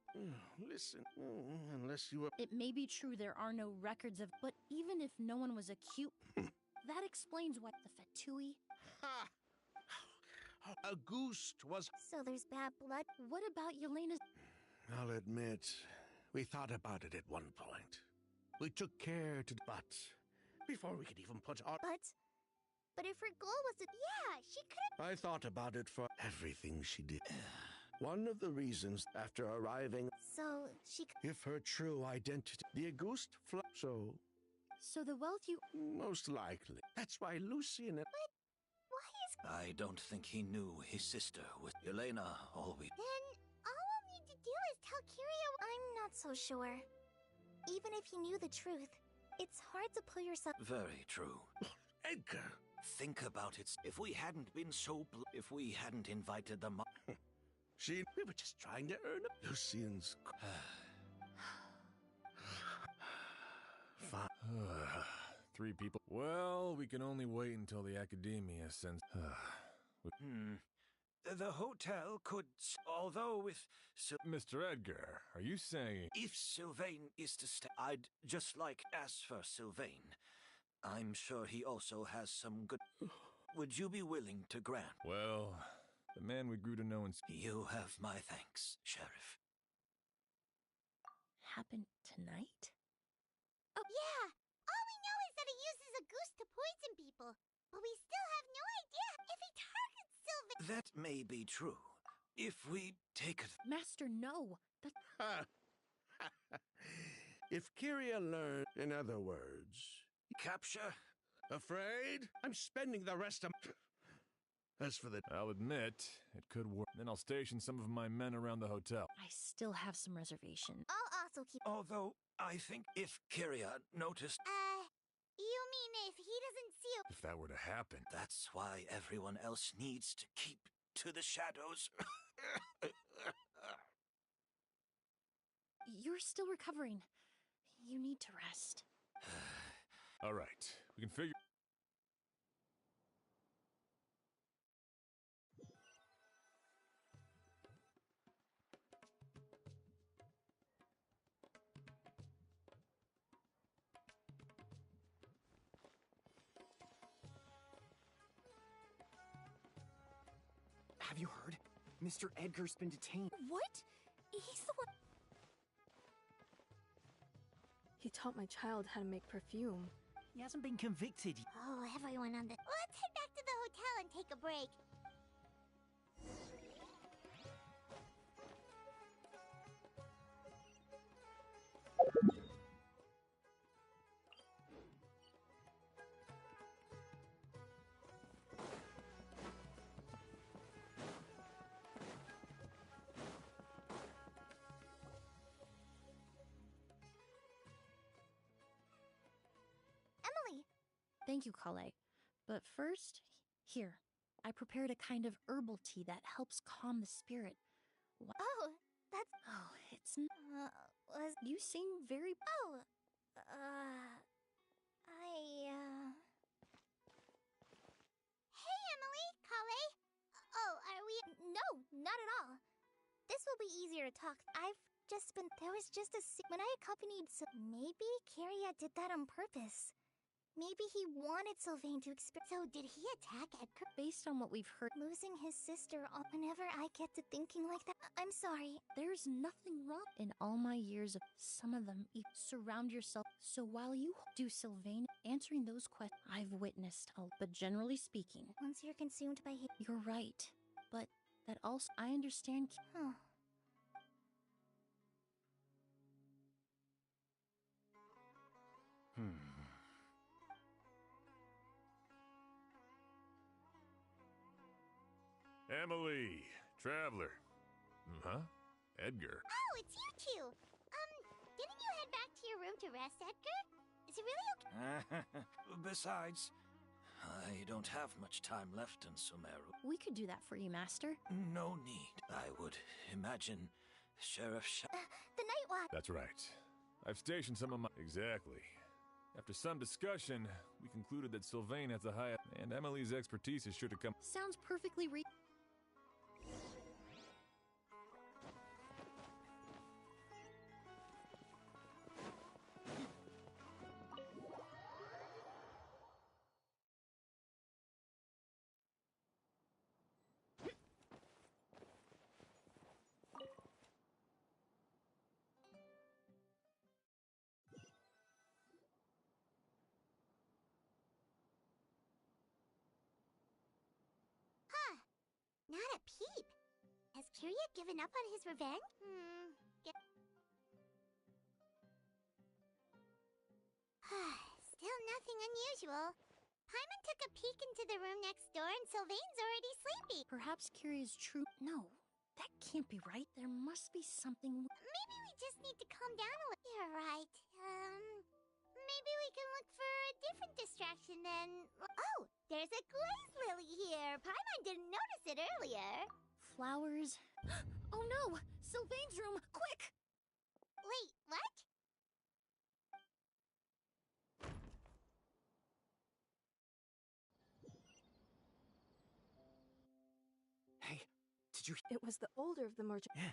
Listen, unless you were... It may be true there are no records of, but even if no one was accused, that explains why the Fatui... Ha! A goose was... So there's bad blood? What about Yelena's... I'll admit, we thought about it at one point. We took care to... But before we could even put our... But if her goal was to... Yeah, she could... I thought about it for everything she did. One of the reasons after arriving... So, she... If her true identity... The Auguste So the wealth you... Most likely. That's why Lucy and... But why is... I don't think he knew his sister was... Yelena always... Then all we'll need to do is tell Kyria... I'm not so sure. Even if you knew the truth, it's hard to pull yourself... Very true. Edgar! Think about it. If we hadn't been so... If we hadn't invited them... We were just trying to earn a... Lucian's... Fine. 3 people. Well, we can only wait until the academia sends... The hotel could... Although with... Mr. Edgar, are you saying... If Sylvain is to stay... I'd just like... As for Sylvain... I'm sure he also has some good... Would you be willing to grant? Well, the man we grew to know in... You have my thanks, Sheriff. Happened tonight? Oh, yeah! All we know is that he uses a goose to poison people. But we still have no idea if he targets Sylvain... That may be true. If we take... Master, no! If Kyria learned, in other words... Capture? Afraid? I'm spending the rest of... As for the... I'll admit, it could work. Then I'll station some of my men around the hotel. I still have some reservation. I'll also keep... Although, I think if Kyria noticed... You mean if he doesn't see... If that were to happen... That's why everyone else needs to keep to the shadows. You're still recovering. You need to rest. All right, we can figure... Have you heard? Mr. Edgar's been detained. What? He's the one... He taught my child how to make perfume. He hasn't been convicted. Oh, everyone on the... Let's head back to the hotel and take a break. Thank you, Kale. But first, here, I prepared a kind of herbal tea that helps calm the spirit. Oh, that's... Oh, it's... You seem very... Hey, Emily, Kale. Oh, are we... No, not at all. This will be easier to talk. I've just been... There was just a... When I accompanied... Maybe Kyria did that on purpose. Maybe he wanted Sylvain to experience... So did he attack Edgar? Based on what we've heard... Losing his sister... Whenever I get to thinking like that... I'm sorry. There's nothing wrong. In all my years of... Some of them... Surround yourself... So while you do Sylvain... Answering those questions... I've witnessed... But generally speaking... Once you're consumed by hate... You're right. But... That also... I understand... Huh. Emily, Traveler. Huh? Edgar. Oh, it's you two. Didn't you head back to your room to rest, Edgar? Is it really okay? Besides, I don't have much time left in Sumeru. We could do that for you, Master. No need. I would imagine Sheriff the Night Watch. That's right. I've stationed some of my... Exactly. After some discussion, we concluded that Sylvain has the highest... And Emily's expertise is sure to come... Sounds perfectly Not a peep. Has Kiria given up on his revenge? Still nothing unusual. Paimon took a peek into the room next door and Sylvain's already sleepy. Perhaps Kiria's true. No, that can't be right. There must be something. Maybe we just need to calm down a little. You're right. Maybe we can look for a different distraction than... Oh, there's a glaze lily here. Paimon didn't notice it earlier. Flowers. Oh no! Sylvain's room! Quick! Wait, what? Hey, did you... It was the older of the merchant. Yeah,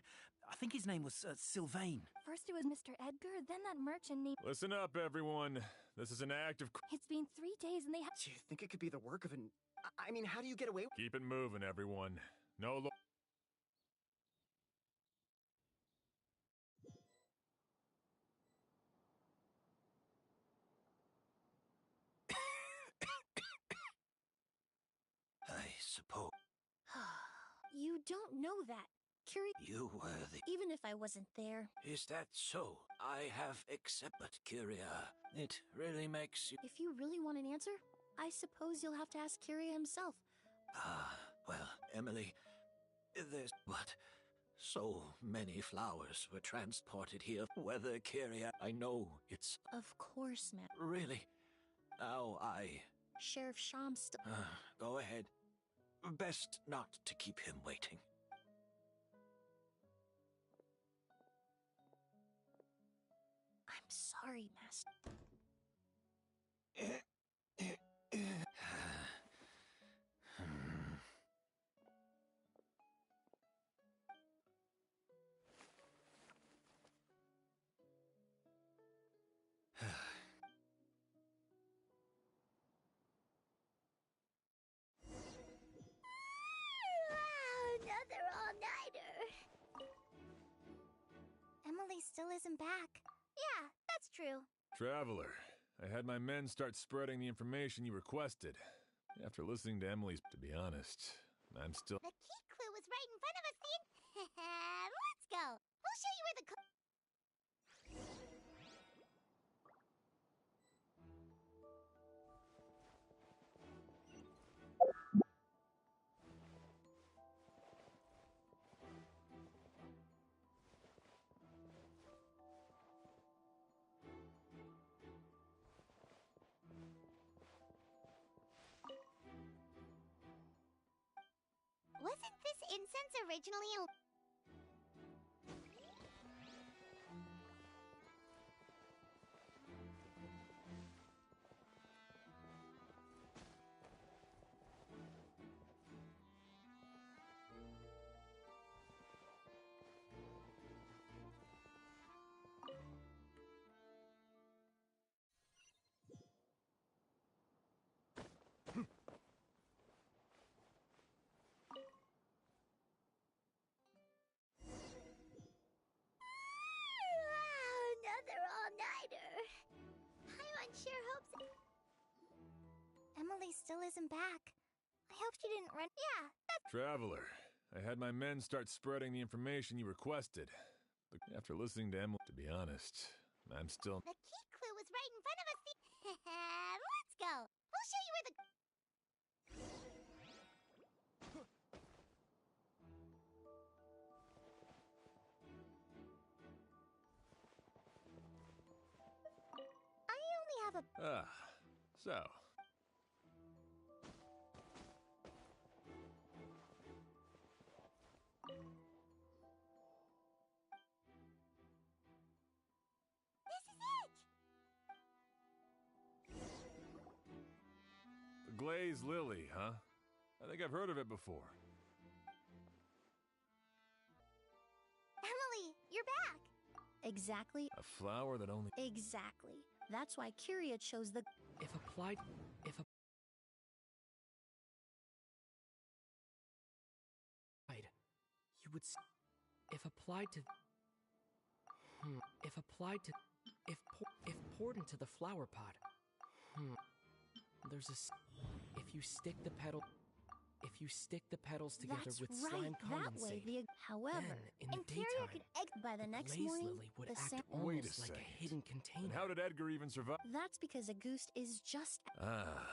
I think his name was Sylvain. First it was Mr. Edgar, then that merchant named... Listen up, everyone. This is an act of... It's been 3 days and they have... Do you think it could be the work of an... I mean, how do you get away with... Keep it moving, everyone. No... I suppose... You don't know that. Kiria... You were the... Even if I wasn't there... Is that so? I have accepted, Kiria. It really makes you... If you really want an answer, I suppose you'll have to ask Kiria himself. Well, Emily, there's... But so many flowers were transported here. Whether Kiria... I know it's... Of course, ma'am. Really? Now I... Sheriff Sham still... Go ahead. Best not to keep him waiting. I'm sorry, Master. Another all-nighter. Emily still isn't back. Yeah, that's true. Traveler, I had my men start spreading the information you requested. After listening to Emily's... To be honest, I'm still... The key clue was right in front of us, Let's go. We'll show you where the... Wasn't this incense originally a... Another all-nighter. Paimon sure hopes... Emily still isn't back. I hope she didn't run... Yeah, that's... Traveler, I had my men start spreading the information you requested. After listening to Emily... To be honest, I'm still... The key clue was right in front of us, Let's go. We'll show you where the... I only have a... So... This is it! The glazed lily, huh? I think I've heard of it before. Emily, you're back! Exactly. A flower that only... Exactly. That's why Kiria chose the... If applied... You would... If applied to... If applied to... If poured into the flower pot... There's a... If you stick the petal... If you stick the petals together That's with right. slime That way, condensate, however, then, in the Kyria daytime, could by the next blaze morning. lily would The act same. Wait a almost like a second. hidden And container. how did Edgar even survive? That's because a goose is just. Ah,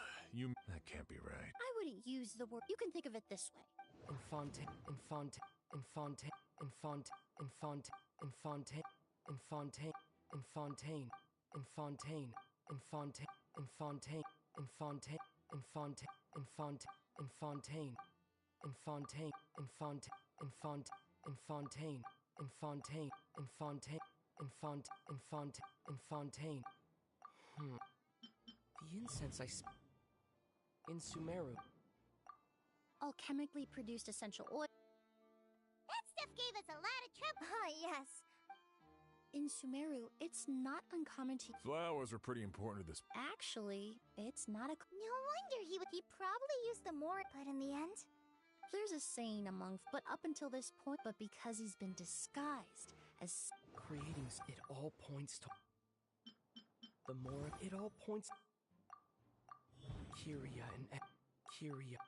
that can't be right. I wouldn't use the word. You can think of it this way. Infante, infante, infante, infante, infante, infante, infante, infantain, infantain, infante, infante, infante, infante, infante, infantain, infantain, infante, infante, infantain, infantain, infante, infante, infante, infantain. The incense I in Sumeru. Alchemically produced essential oil. That stuff gave us a lot of trouble. Ah, yes. In Sumeru, it's not uncommon to. Flowers are pretty important to this. Actually, it's not a. No wonder he probably used the more, but in the end. There's a saying among, but up until this point, but because he's been disguised as. Creating it all points to. The more it all points. Kyria and Kyria.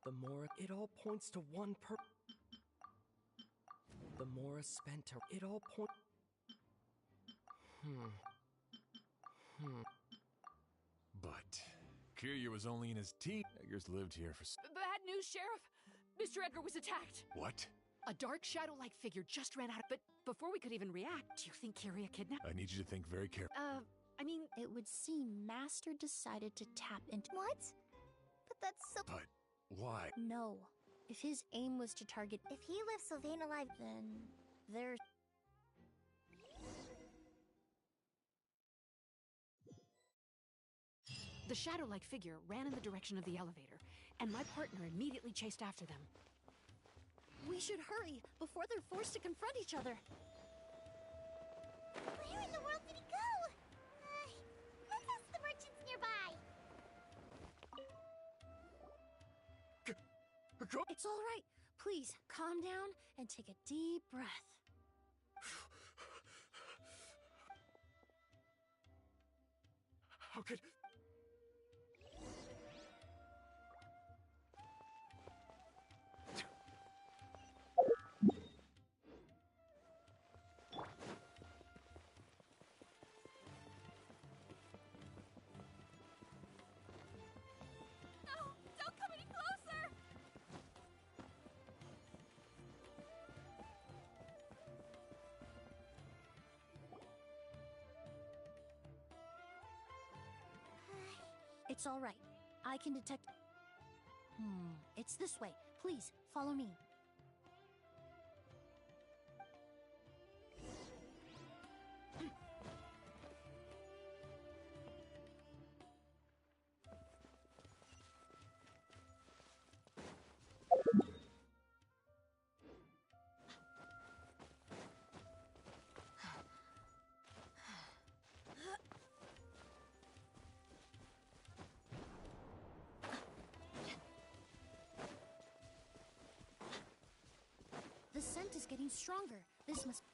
The more it all points to one per. The more spent to it all point. But Kiryu was only in his teens. Edgar's lived here for. Bad news, Sheriff. Mr. Edgar was attacked. What? A dark shadow-like figure just ran out. But before we could even react, do you think Kyria kidnapped? I need you to think very carefully. I mean, it would seem Master decided to tap into. What? But that's so. But why? No. If his aim was to target. If he left Sylvain alive, then there's. The shadow-like figure ran in the direction of the elevator, and my partner immediately chased after them. We should hurry before they're forced to confront each other. Where in the world did he go? Let's ask the merchants nearby. It's all right. Please, calm down and take a deep breath. How could... It's all right. I can detect. It's this way. Please, follow me. The scent is getting stronger. This must...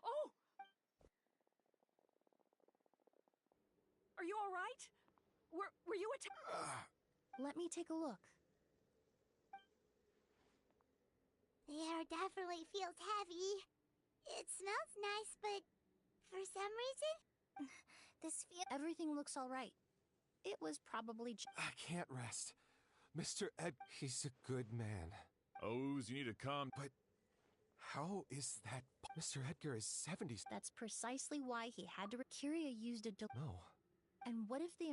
Oh! Are you all right? Were you attacked? Let me take a look. The air definitely feels heavy. It smells nice, but for some reason, Everything looks all right. It was probably. I can't rest. Mr. Ed, he's a good man. O's, you need to calm. But how is that? Mr. Edgar is 70. That's precisely why he had to. Kyria used a. No. And what if the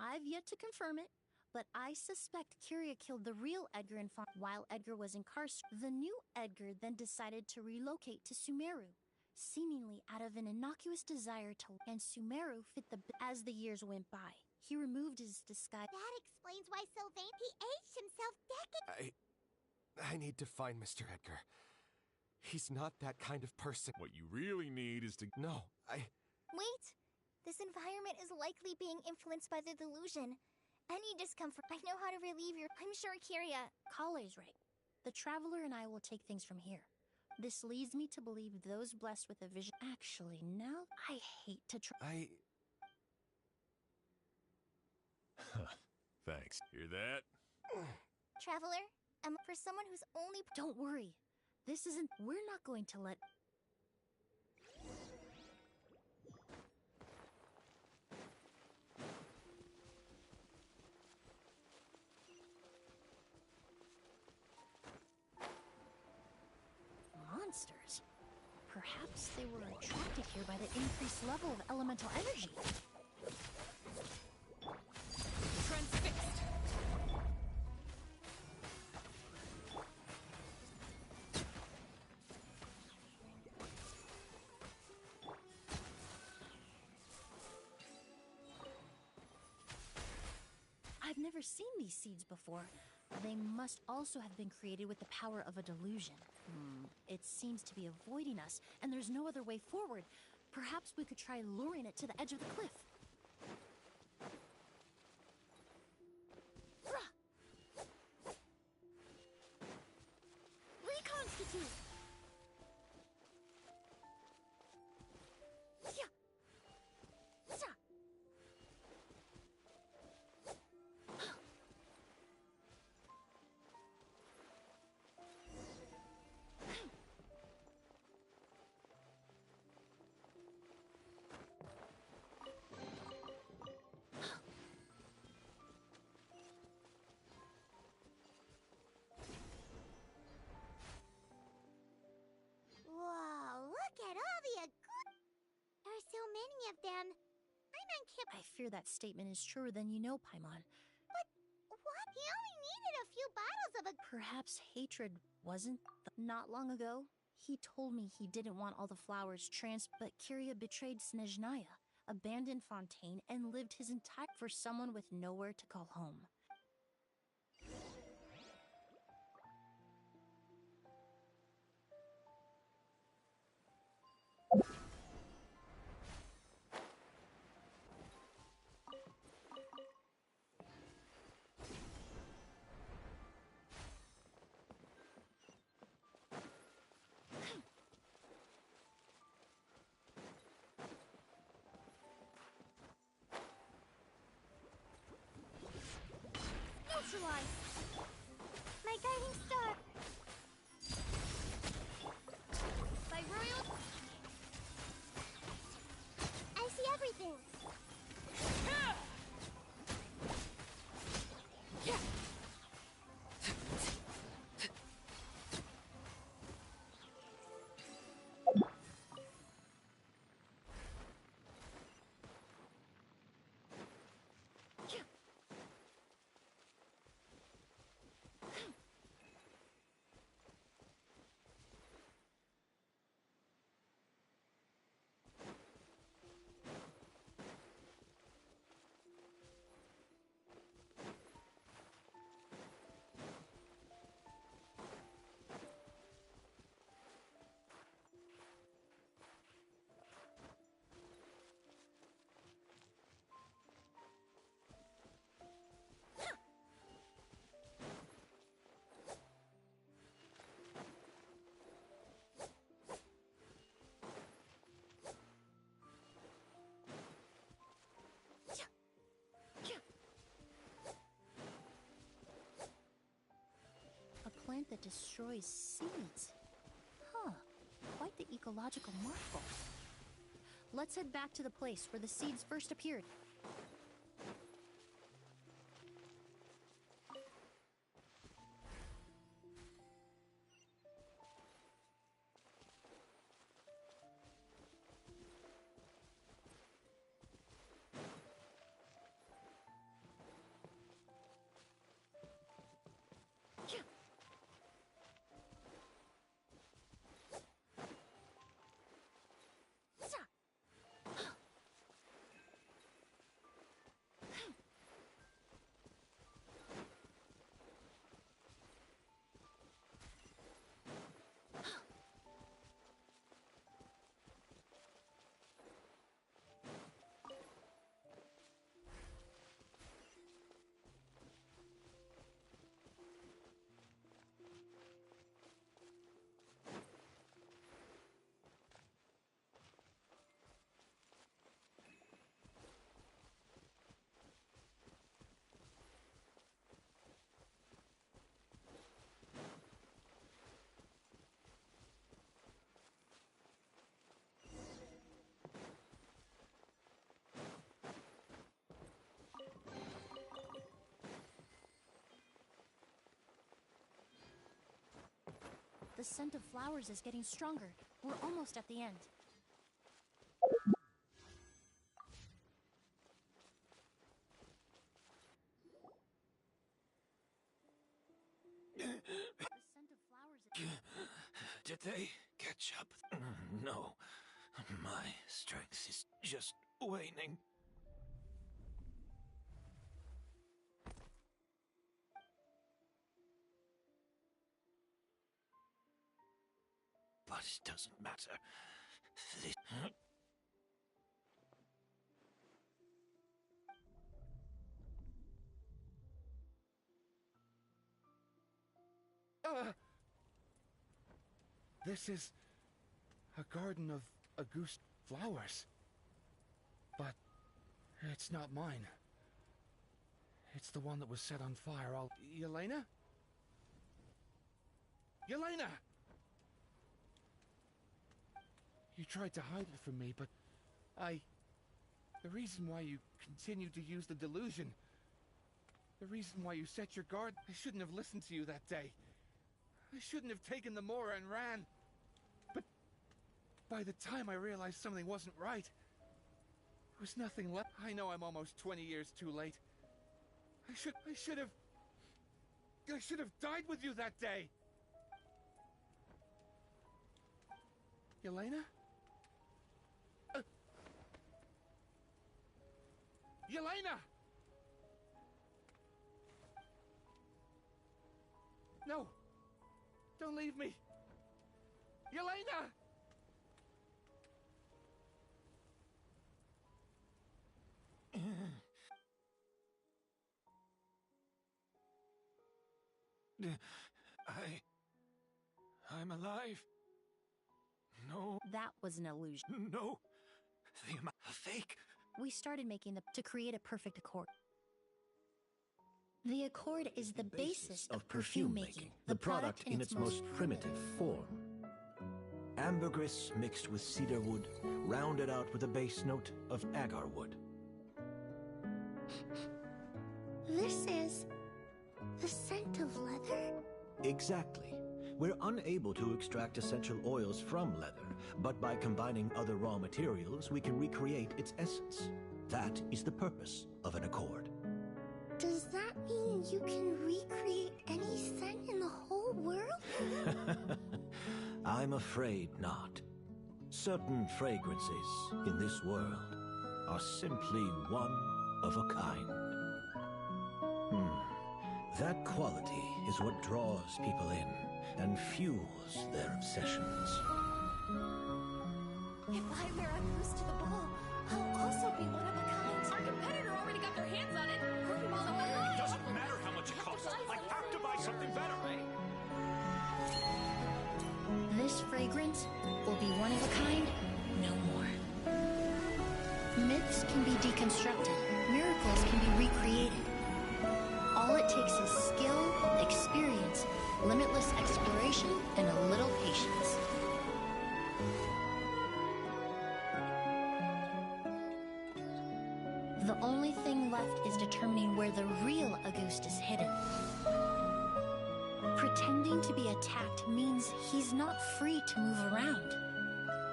I've yet to confirm it, but I suspect Kyria killed the real Edgar while Edgar was incarcerated. The new Edgar then decided to relocate to Sumeru, seemingly out of an innocuous desire to. And Sumeru fit the. As the years went by, he removed his disguise. That explains why Sylvain, he aged himself decades. I need to find Mr. Edgar. He's not that kind of person. What you really need is to... No, Wait! This environment is likely being influenced by the delusion. Any discomfort, I know how to relieve your. I'm sure Kiria. Kale's right. The Traveler and I will take things from here. This leads me to believe those blessed with a vision. Actually, now I hate to try. Thanks. Hear that? Traveler, for someone who's only. Don't worry. This isn't. We're not going to let. Monsters. Perhaps they were attracted here by the increased level of elemental energy. Transfixed. I've never seen these seeds before. They must also have been created with the power of a delusion. It seems to be avoiding us, and there's no other way forward. Perhaps we could try luring it to the edge of the cliff. Reconstitute! Whoa, look at all the There are so many of them. Paimon kept. I fear that statement is truer than you know, Paimon. But what? He only needed a few bottles of a. Perhaps hatred wasn't. Not long ago, he told me he didn't want all the flowers but Kiria betrayed Snezhnaya, abandoned Fontaine, and lived his entire for someone with nowhere to call home. Neutralize! My guiding star! My royal. I see everything! A plant that destroys seeds. Huh. Quite the ecological marvel. Let's head back to the place where the seeds first appeared. The scent of flowers is getting stronger. We're almost at the end. The scent of flowers is... Did they catch up? No. My strength is just waning. But it doesn't matter. This... This is a garden of Auguste flowers. But it's not mine. It's the one that was set on fire all... Yelena? Yelena! You tried to hide it from me, but the reason why you continued to use the delusion, the reason why you set your guard, I shouldn't have listened to you that day. I shouldn't have taken the Mora and ran. But by the time I realized something wasn't right, there was nothing left. I know I'm almost 20 years too late. I should have died with you that day. Yelena? Yelena! No! Don't leave me! Yelena! I'm alive. No. That was an illusion. No. A fake. We started making to create a perfect accord. The accord is the basis of perfume making, the product in its most primitive form. Ambergris mixed with cedar wood, rounded out with a base note of agar wood. This is the scent of leather? Exactly. We're unable to extract essential oils from leather, but by combining other raw materials, we can recreate its essence. That is the purpose of an accord. Does that mean you can recreate any scent in the whole world? I'm afraid not. Certain fragrances in this world are simply one of a kind. That quality is what draws people in and fuels their obsessions. If I wear a goose to the ball, I'll also be one of a kind. Our competitor already got their hands on it. It doesn't matter how much it costs. I have to buy something better. This fragrance will be one of a kind, no more. Myths can be deconstructed. Miracles can be recreated. All it takes is skill, experience, limitless exploration, and a little patience. The only thing left is determining where the real Auguste is hidden. Pretending to be attacked means he's not free to move around.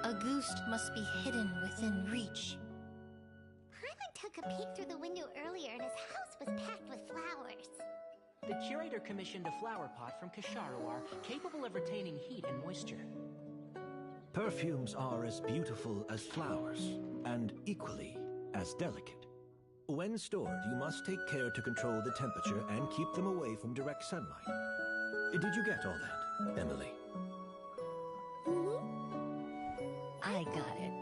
Auguste must be hidden within reach. Paimon took a peek through the window earlier and his house was packed with flowers. The curator commissioned a flower pot from Kasharawar, capable of retaining heat and moisture. Perfumes are as beautiful as flowers, and equally as delicate. When stored, you must take care to control the temperature and keep them away from direct sunlight. Did you get all that, Emily? I got it.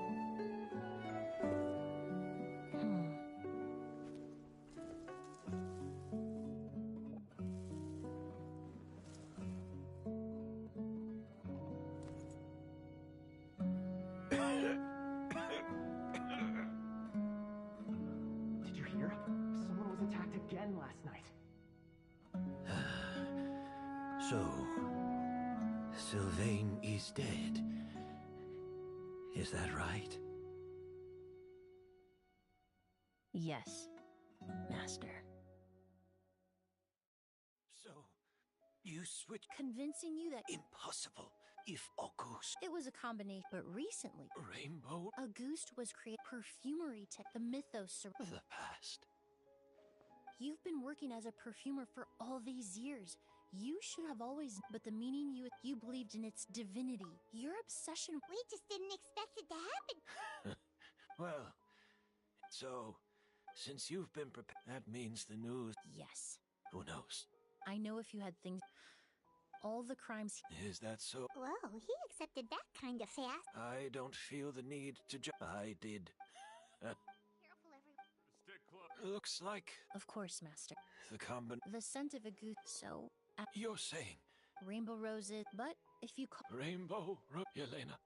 Did you hear? Someone was attacked again last night. So, Sylvain is dead. Is that right? Yes, Master. So, you you switch? Convincing you that Impossible. If August. it was a combination, but recently, Rainbow? August was created perfumery tech, the mythos. The past. You've been working as a perfumer for all these years. You should have always, but the meaning you believed in its divinity. Your obsession. We just didn't expect it to happen. Well, so, since you've been prepared, that means the news. Yes. Who knows? I know if you had things. All the crimes. Is that so? Whoa, he accepted that kind of fast. I don't feel the need to I did. Careful, everyone. Stick close. Looks like Of course, Master. the The scent of a goose. So, You're saying rainbow roses. But if you call. Rainbow Yelena.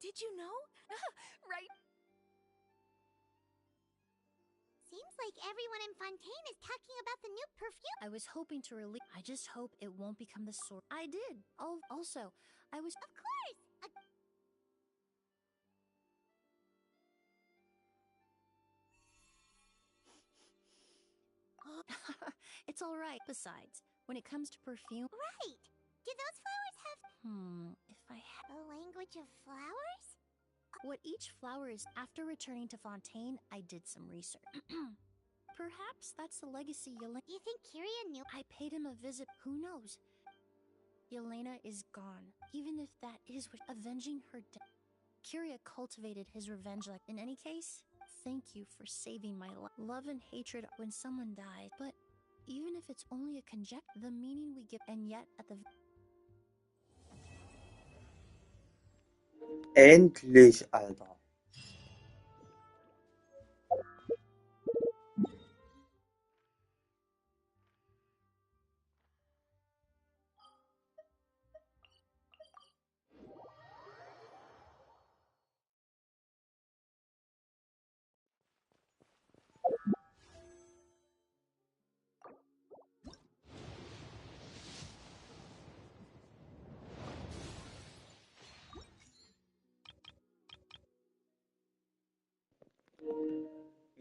Did you know? Right. Seems like everyone in Fontaine is talking about the new perfume. I was hoping to release. I just hope it won't become the sword. I did. Also, I was. Of course. It's all right. Besides, when it comes to perfume. Right. Do those flowers have If I had. a language of flowers? What each flower is. After returning to Fontaine, I did some research. Perhaps that's the legacy Yelena. You think Kiria knew? I paid him a visit. Who knows? Yelena is gone. Even if that is what avenging her death. Kiria cultivated his revenge. Like in any case, thank you for saving my life. Love and hatred when someone dies. But even if it's only a conjecture, the meaning we give, and yet at the. Endlich, Alter.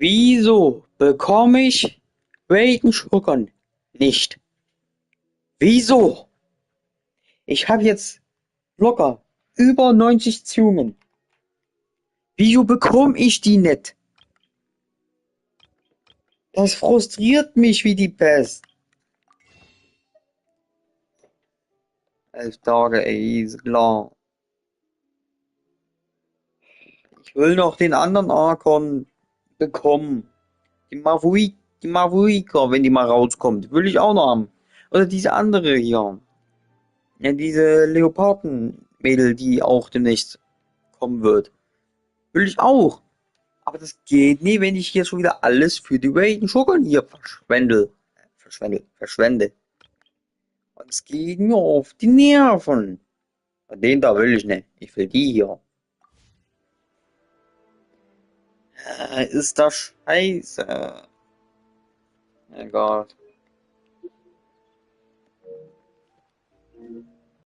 Wieso bekomme ich Bacon nicht? Wieso? Ich habe jetzt locker über 90 Zungen. Wieso bekomme ich die nicht? Das frustriert mich wie die Pest. 11 Tage, ey, ist klar. Ich will noch den anderen Arkon bekommen. Die Mavuika, wenn die mal rauskommt, will ich auch noch haben. Oder diese andere hier. Ja, diese Leoparden-Mädel, die auch demnächst kommen wird. Will ich auch. Aber das geht nie, wenn ich hier schon wieder alles für die Raiden Schurken hier verschwende. Und es geht mir auf die Nerven. Den da will ich nicht. Ich will die hier. Ist das scheiße. Egal.